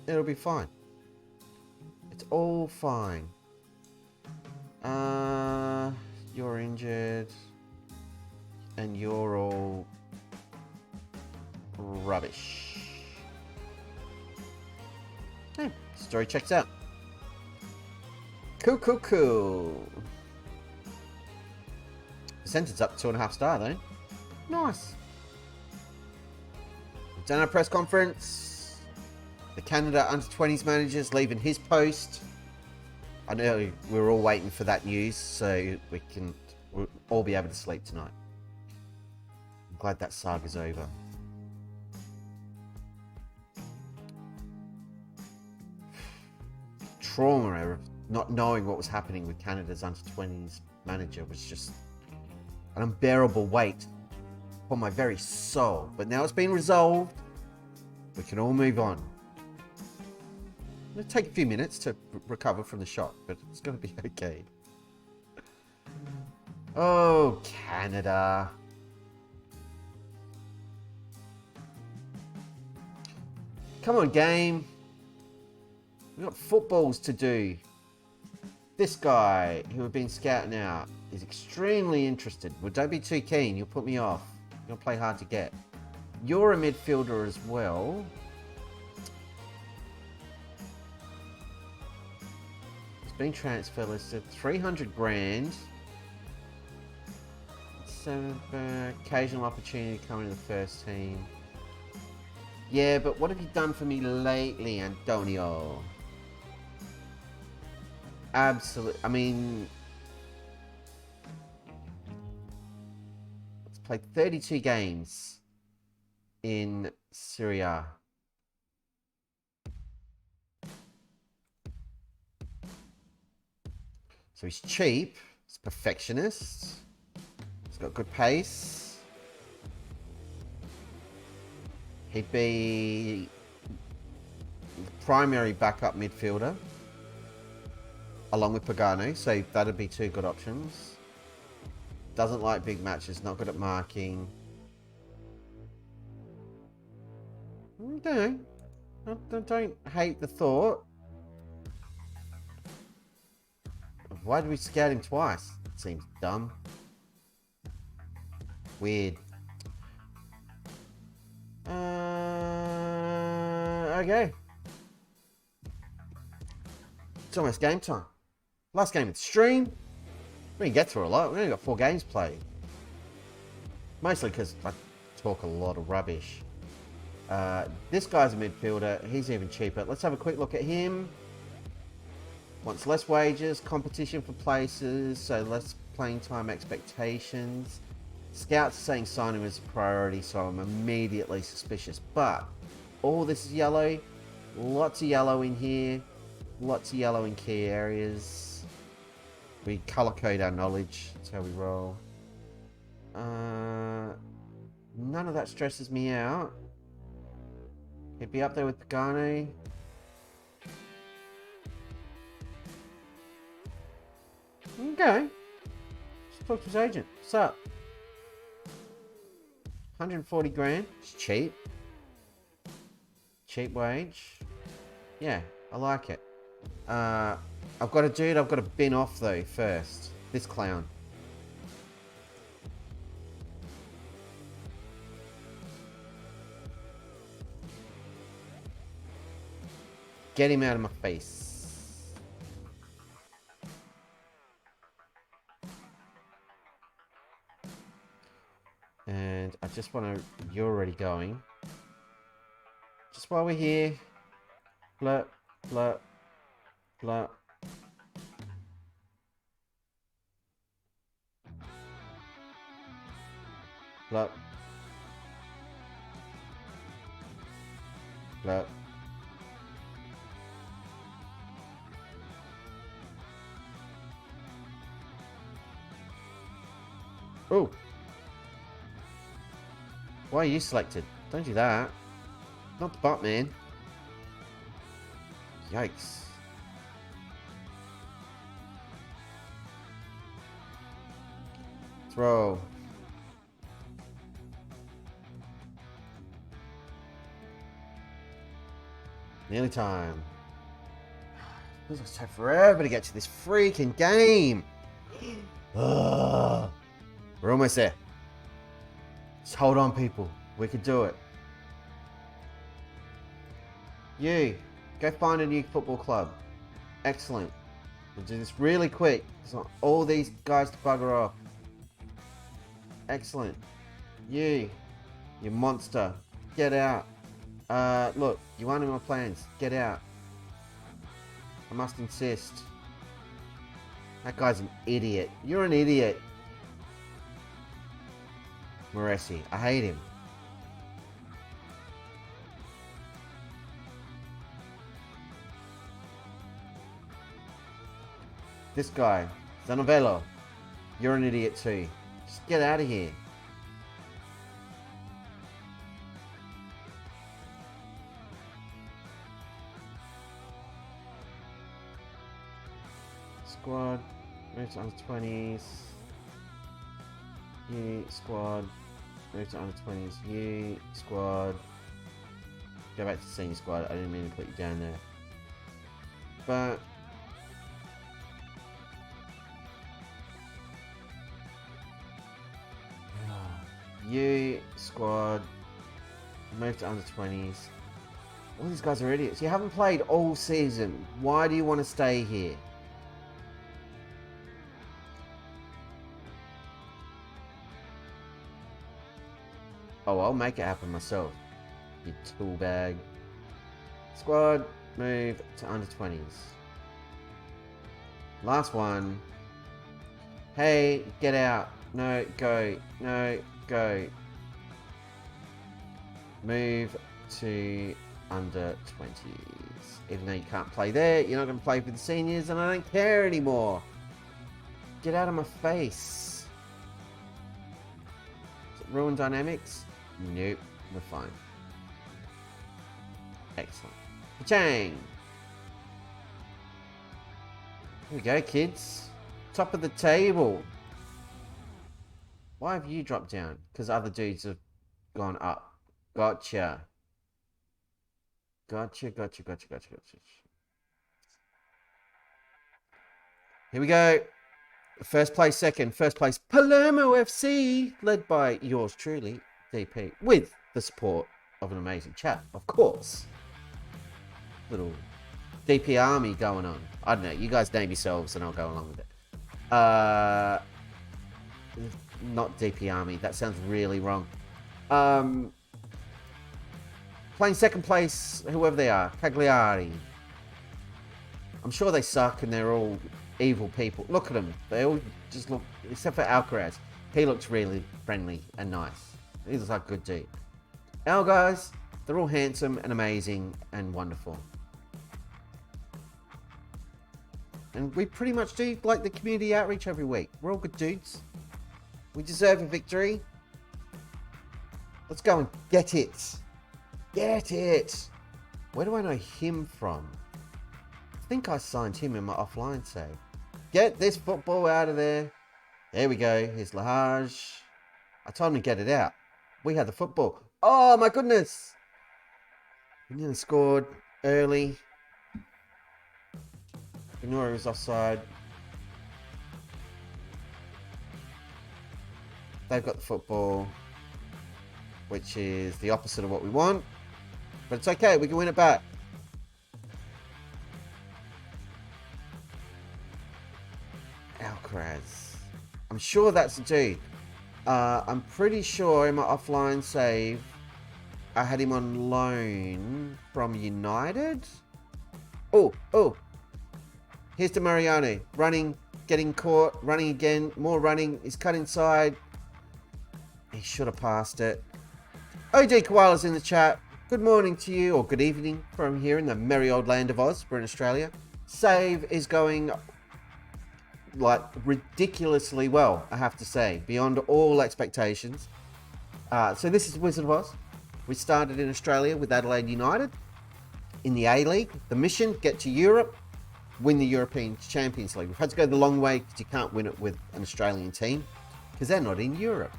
it'll be fine. It's all fine. You're injured. And you're all rubbish. Okay, story checks out. Cool. Percentage up 2.5 star though. Nice. We've done our press conference. The Canada under-20s manager's leaving his post. I know we're all waiting for that news, so we'll all be able to sleep tonight. I'm glad that saga's over. Trauma of not knowing what was happening with Canada's under-20s manager was just an unbearable weight upon my very soul. But now it's been resolved. We can all move on. It'll take a few minutes to recover from the shock, but it's going to be okay. Oh, Canada. Come on, game. We've got footballs to do. This guy who we've been scouting out is extremely interested. Well, don't be too keen. You'll put me off. You'll play hard to get. You're a midfielder as well. It's been transfer listed. 300 grand. So, occasional opportunity coming to the first team. Yeah, but what have you done for me lately, Antonio? Absolutely. I mean, let's play 32 games in Serie. So he's cheap. He's a perfectionist. He's got good pace. He'd be the primary backup midfielder, along with Pagano, so that'd be two good options. Doesn't like big matches, not good at marking. I don't hate the thought. Why did we scout him twice? It seems dumb. Weird. Okay. It's almost game time. Last game of the stream. We didn't get through a lot. We only got 4 games played. Mostly because I talk a lot of rubbish. This guy's a midfielder. He's even cheaper. Let's have a quick look at him. Wants less wages, competition for places, so less playing time expectations. Scouts are saying sign him as a priority, so I'm immediately suspicious. But all this is yellow. Lots of yellow in here. Lots of yellow in key areas. We color code our knowledge. That's how we roll. None of that stresses me out. He'd be up there with Pagani. Okay. Let's talk to his agent. What's up? 140 grand. It's cheap. Cheap wage. Yeah, I like it. I've got a dude I've got to bin off though first. This clown. Get him out of my face. And I just want to... You're already going. Just while we're here. Blur, blur, blur. Blur. Blur. Oh. Why are you selected? Don't do that. Not the bot, man. Yikes. Throw. Nearly time. This will take forever to get to this freaking game. Ugh. We're almost there. Just hold on, people. We can do it. You, go find a new football club. Excellent. We'll do this really quick. It's not all these guys to bugger off. Excellent. You monster. Get out. Look, you aren't in my plans. Get out. I must insist. That guy's an idiot. You're an idiot. Moresi. I hate him. This guy. Zanovello. You're an idiot too. Just get out of here. Squad. Move to under 20s. You squad. Move to under 20s. You squad. Go back to senior squad. I didn't mean to put you down there. But you squad. Move to under 20s. All these guys are idiots. You haven't played all season. Why do you want to stay here? Oh, I'll make it happen myself. You tool bag. Squad, move to under 20s. Last one. Hey, get out. No, go. No, go. Move to under 20s. Even though you can't play there, you're not going to play for the seniors, and I don't care anymore. Get out of my face. Does it ruin dynamics? Nope, we're fine. Excellent. Chang. Here we go, kids. Top of the table. Why have you dropped down? Because other dudes have gone up. Gotcha. Gotcha. Here we go. First place, second. First place, Palermo FC, led by yours truly, DP, with the support of an amazing chat, of course. Little DP army going on. I don't know. You guys name yourselves and I'll go along with it. Not DP army. That sounds really wrong. Playing second place, whoever they are, Cagliari. I'm sure they suck and they're all evil people. Look at them. They all just look, except for Alcaraz. He looks really friendly and nice. He looks like a good dude. Our guys, they're all handsome and amazing and wonderful. And we pretty much do like the community outreach every week. We're all good dudes. We deserve a victory. Let's go and get it. Get it. Where do I know him from? I think I signed him in my offline save. Get this football out of there. There we go. Here's Lahaj. I told him to get it out. We had the football. Oh, my goodness. We nearly scored early. Benora was offside. They've got the football, which is the opposite of what we want. But it's okay. We can win it back. Alcaraz. I'm sure that's the dude. I'm pretty sure in my offline save, I had him on loan from United. Oh. Here's to Mariano. Running, getting caught, running again, more running. He's cut inside. He should have passed it. OJ Koala's in the chat. Good morning to you, or good evening from here in the merry old land of Oz. We're in Australia. Save is going like ridiculously well, I have to say, beyond all expectations. So this is Wizard of Oz. We started in Australia with Adelaide United in the A-League. The mission, get to Europe, win the European Champions League. We've had to go the long way because you can't win it with an Australian team because they're not in Europe.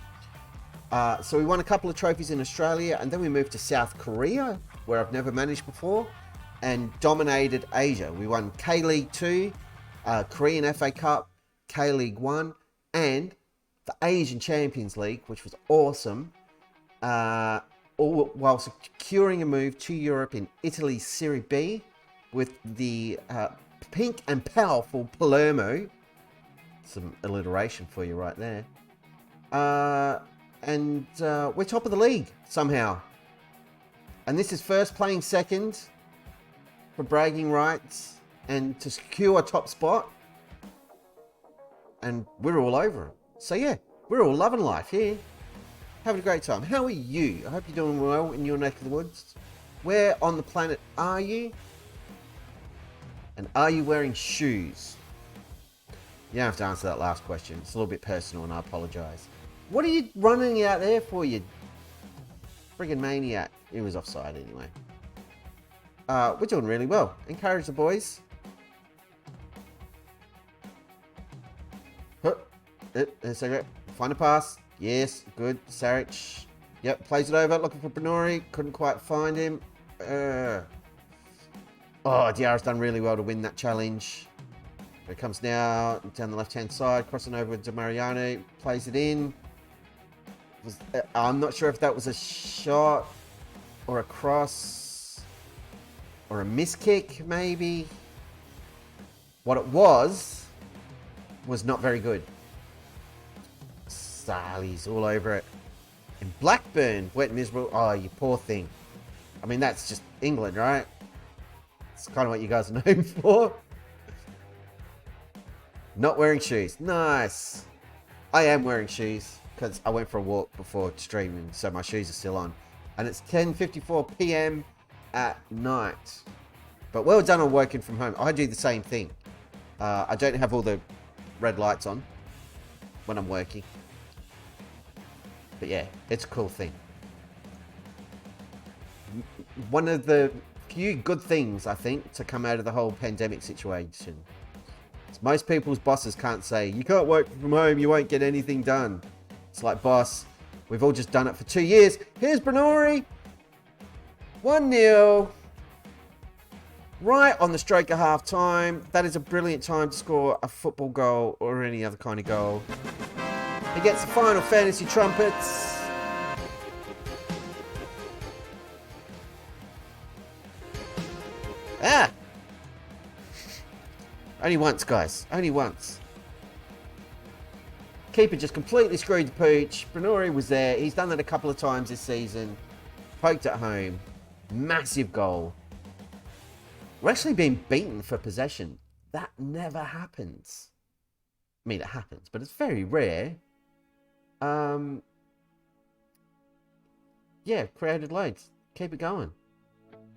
So we won a couple of trophies in Australia, and then we moved to South Korea, where I've never managed before, and dominated Asia. We won K-League 2, Korean FA Cup, K-League 1, and the Asian Champions League, which was awesome, all while securing a move to Europe in Italy's Serie B with the pink and powerful Palermo. Some alliteration for you right there. And we're top of the league somehow. And this is first playing second for bragging rights and to secure a top spot. And we're all over it. So yeah, we're all loving life here. Having a great time. How are you? I hope you're doing well in your neck of the woods. Where on the planet are you? And are you wearing shoes? You don't have to answer that last question. It's a little bit personal and I apologise. What are you running out there for, you friggin' maniac? He was offside anyway. We're doing really well. Encourage the boys. There's a find a pass. Yes, good. Saric. Yep, plays it over. Looking for Benori. Couldn't quite find him. Diarra's done really well to win that challenge. Here it comes now down the left-hand side, crossing over to Mariano. Plays it in. I'm not sure if that was a shot or a cross or a miss kick, maybe. What it was not very good. Sally's all over it. And Blackburn, wet and miserable. Oh, you poor thing. I mean, that's just England, right? It's kind of what you guys are known for. Not wearing shoes. Nice. I am wearing shoes because I went for a walk before streaming, so my shoes are still on. And it's 10:54 p.m. at night. But well done on working from home. I do the same thing. I don't have all the red lights on when I'm working. But yeah, it's a cool thing. One of the few good things, I think, to come out of the whole pandemic situation. Most people's bosses can't say, you can't work from home, you won't get anything done. It's like, boss, we've all just done it for 2 years. Here's Benori. 1-0. Right on the stroke of half time. That is a brilliant time to score a football goal or any other kind of goal. He gets the final fantasy trumpets. Ah! Only once, guys. Only once. Keeper just completely screwed the pooch. Benori was there. He's done that a couple of times this season. Poked at home. Massive goal. We're actually being beaten for possession. That never happens. I mean, it happens, but it's very rare. Yeah, created loads. Keep it going.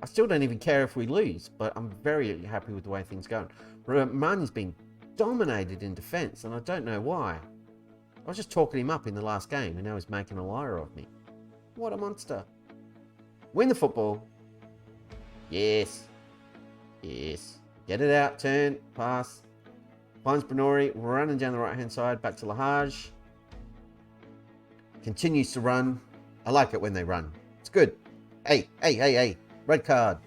I still don't even care if we lose, but I'm very happy with the way things are going. Romani's been dominated in defence, and I don't know why. I was just talking him up in the last game, and now he's making a liar of me. What a monster. Win the football. Yes. Yes. Get it out, turn, pass. Finds Brenori, running down the right-hand side, back to Lahage. Continues to run. I like it when they run. It's good. Hey, hey, hey, hey. Red card.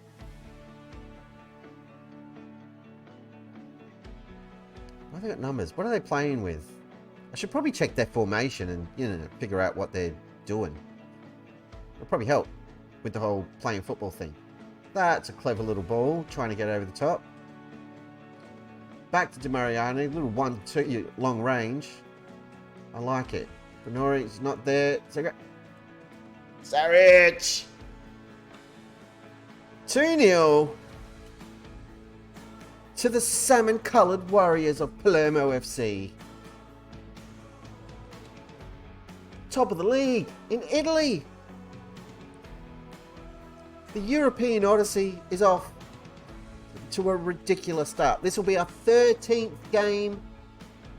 Why have they got numbers? What are they playing with? I should probably check their formation and, you know, figure out what they're doing. It'll probably help with the whole playing football thing. That's a clever little ball, trying to get over the top. Back to Demariani, little 1-2 long range. I like it. Brenori's not there. Saric! 2-0 to the salmon-coloured Warriors of Palermo FC. Top of the league in Italy. The European Odyssey is off to a ridiculous start. This will be our 13th game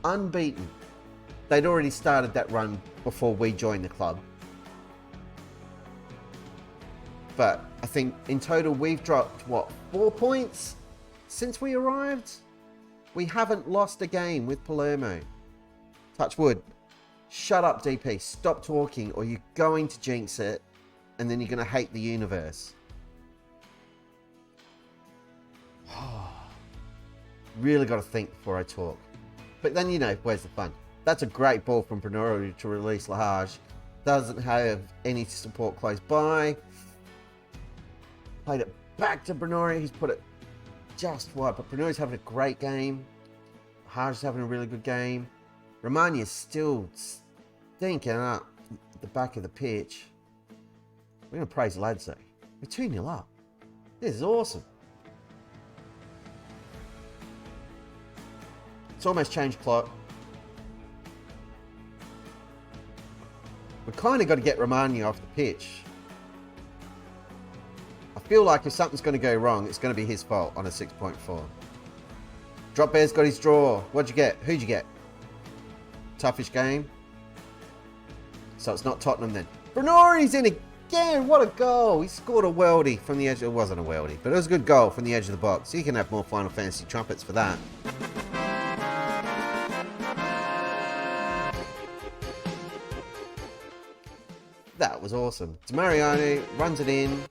unbeaten. They'd already started that run before we joined the club. But I think in total we've dropped, what, 4 points since we arrived? We haven't lost a game with Palermo. Touch wood. Shut up, DP. Stop talking or you're going to jinx it and then you're going to hate the universe. Really got to think before I talk. But then, you know, where's the fun? That's a great ball from Brenori to release Lahage. Doesn't have any support close by. Played it back to Brenori. He's put it just wide. But Brenori's having a great game. Lahage is having a really good game. Romania's still stinking up the back of the pitch. We're going to praise the lads, though. We're 2-0 up. This is awesome. It's almost changed clock. We've kind of got to get Romania off the pitch. I feel like if something's going to go wrong, it's going to be his fault on a 6.4. Drop Bear's got his draw. What'd you get? Who'd you get? Toughish game. So it's not Tottenham then. Brenori's in again. What a goal. He scored a worldie from the edge. It wasn't a worldie, but it was a good goal from the edge of the box. You can have more Final Fantasy trumpets for that. That was awesome. Demariani runs it in.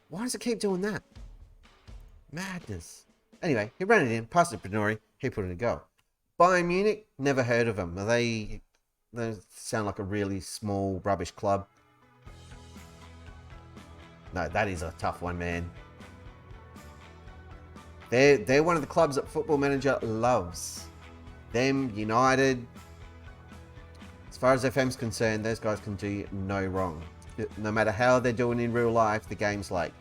Why does it keep doing that? Madness. Anyway, he ran it in, passed it to Brenori. He put in a goal. Bayern Munich, never heard of them. They sound like a really small, rubbish club. No, that is a tough one, man. They're one of the clubs that Football Manager loves. Them, United. As far as FM's concerned, those guys can do no wrong. No matter how they're doing in real life, the game's like,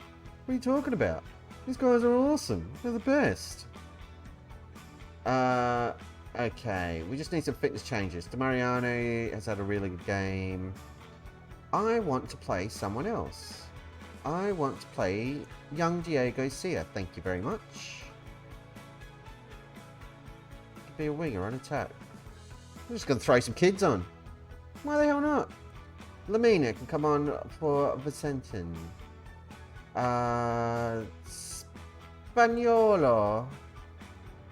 what are you talking about? These guys are awesome. They're the best. Okay. We just need some fitness changes. Demariani has had a really good game. I want to play someone else. I want to play young Diego Sia. Thank you very much. Could be a winger on attack. I'm just going to throw some kids on. Why the hell not? Lamina can come on for Vicentin. Spaniolo.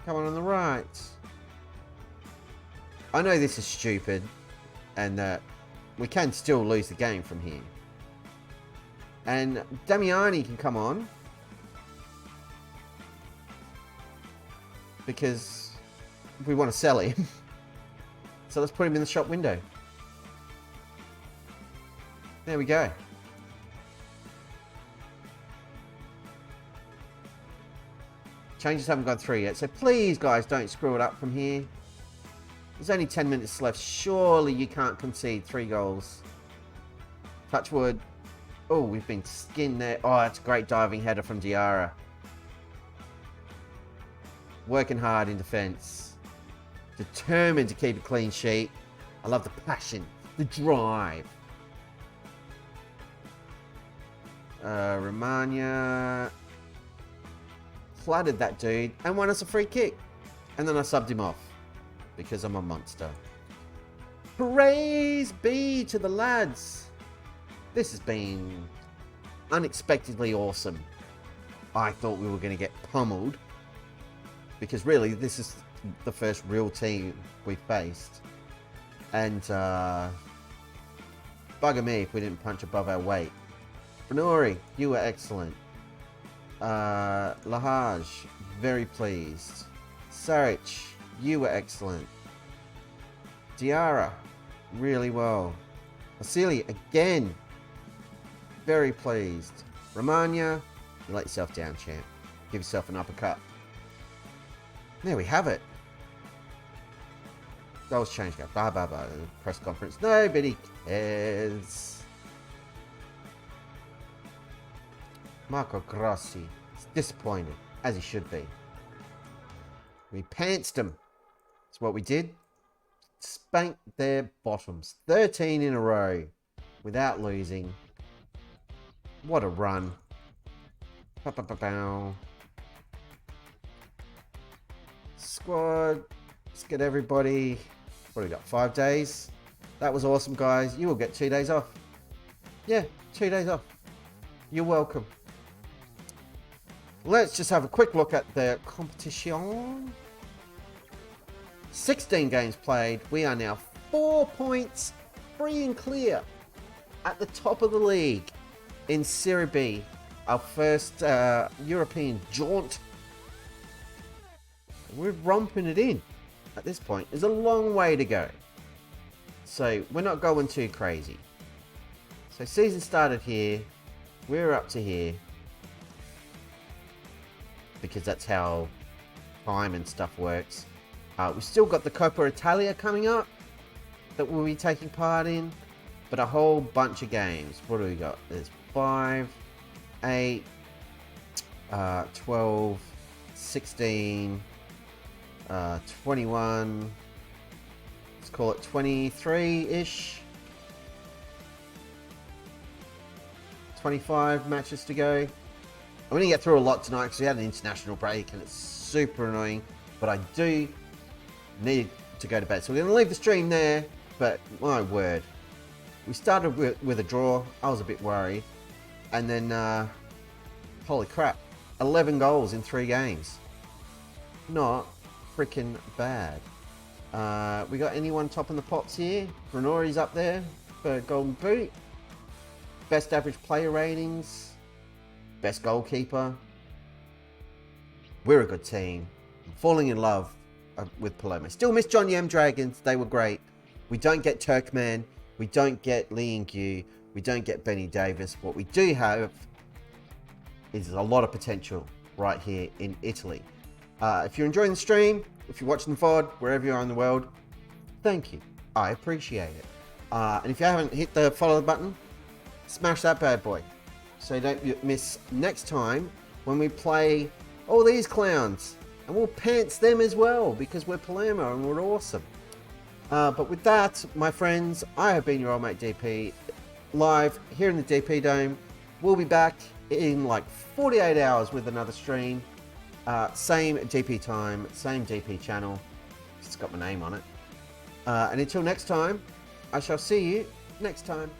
Come on the right. I know this is stupid and that we can still lose the game from here. And Damiani can come on because we want to sell him. So let's put him in the shop window. There we go. Changes haven't gone through yet, so please, guys, don't screw it up from here. There's only 10 minutes left. Surely you can't concede 3 goals. Touch wood. Oh, we've been skinned there. Oh, that's a great diving header from Diarra. Working hard in defence. Determined to keep a clean sheet. I love the passion, the drive. Romagna flooded that dude and won us a free kick. And then I subbed him off because I'm a monster. Praise be to the lads. This has been unexpectedly awesome. I thought we were going to get pummeled because really this is the first real team we faced. And bugger me if we didn't punch above our weight. Brenori, you were excellent. Lahaj, very pleased. Sarich, you were excellent. Diarra, really well. Vasily, again, very pleased. Romagna, you let yourself down, champ. Give yourself an uppercut. There we have it. Goals change. Go. Blah, blah, blah. Press conference. Nobody cares. Marco Grossi is disappointed, as he should be. We pantsed him. That's what we did. Spanked their bottoms. 13 in a row without losing. What a run. Squad. Let's get everybody. What do we got? 5 days. That was awesome, guys. You will get 2 days off. Yeah, 2 days off. You're welcome. Let's just have a quick look at the competition. 16 games played. We are now 4 points free and clear at the top of the league in Serie B. Our first European jaunt. We're romping it in at this point. There's a long way to go. So we're not going too crazy. So season started here. We're up to here. Because that's how time and stuff works. We've still got the Coppa Italia coming up that we'll be taking part in, but a whole bunch of games. What do we got? There's 5, 8, 12, 16, 21, let's call it 23-ish. 25 matches to go. I'm going to get through a lot tonight because we had an international break and it's super annoying, but I do need to go to bed. So we're going to leave the stream there, but my word. We started with a draw. I was a bit worried. And then, holy crap, 11 goals in 3 games. Not freaking bad. We got anyone topping the pops here? Grenori's up there for Golden Boot. Best average player ratings. Best goalkeeper. We're a good team. I'm falling in love with Palermo. Still miss John Yem Dragons. They were great. We don't get Turkman. We don't get Lee Gu. We don't get Benny Davis. What we do have is a lot of potential right here in Italy. If you're enjoying the stream, if you're watching the VOD, wherever you are in the world, thank you. I appreciate it. And if you haven't hit the follow button, smash that bad boy so you don't miss next time when we play all these clowns. And we'll pants them as well because we're Palermo and we're awesome. But with that, my friends, I have been your old mate DP, live here in the DP Dome. We'll be back in like 48 hours with another stream. Same DP time, same DP channel. It's got my name on it. And until next time, I shall see you next time.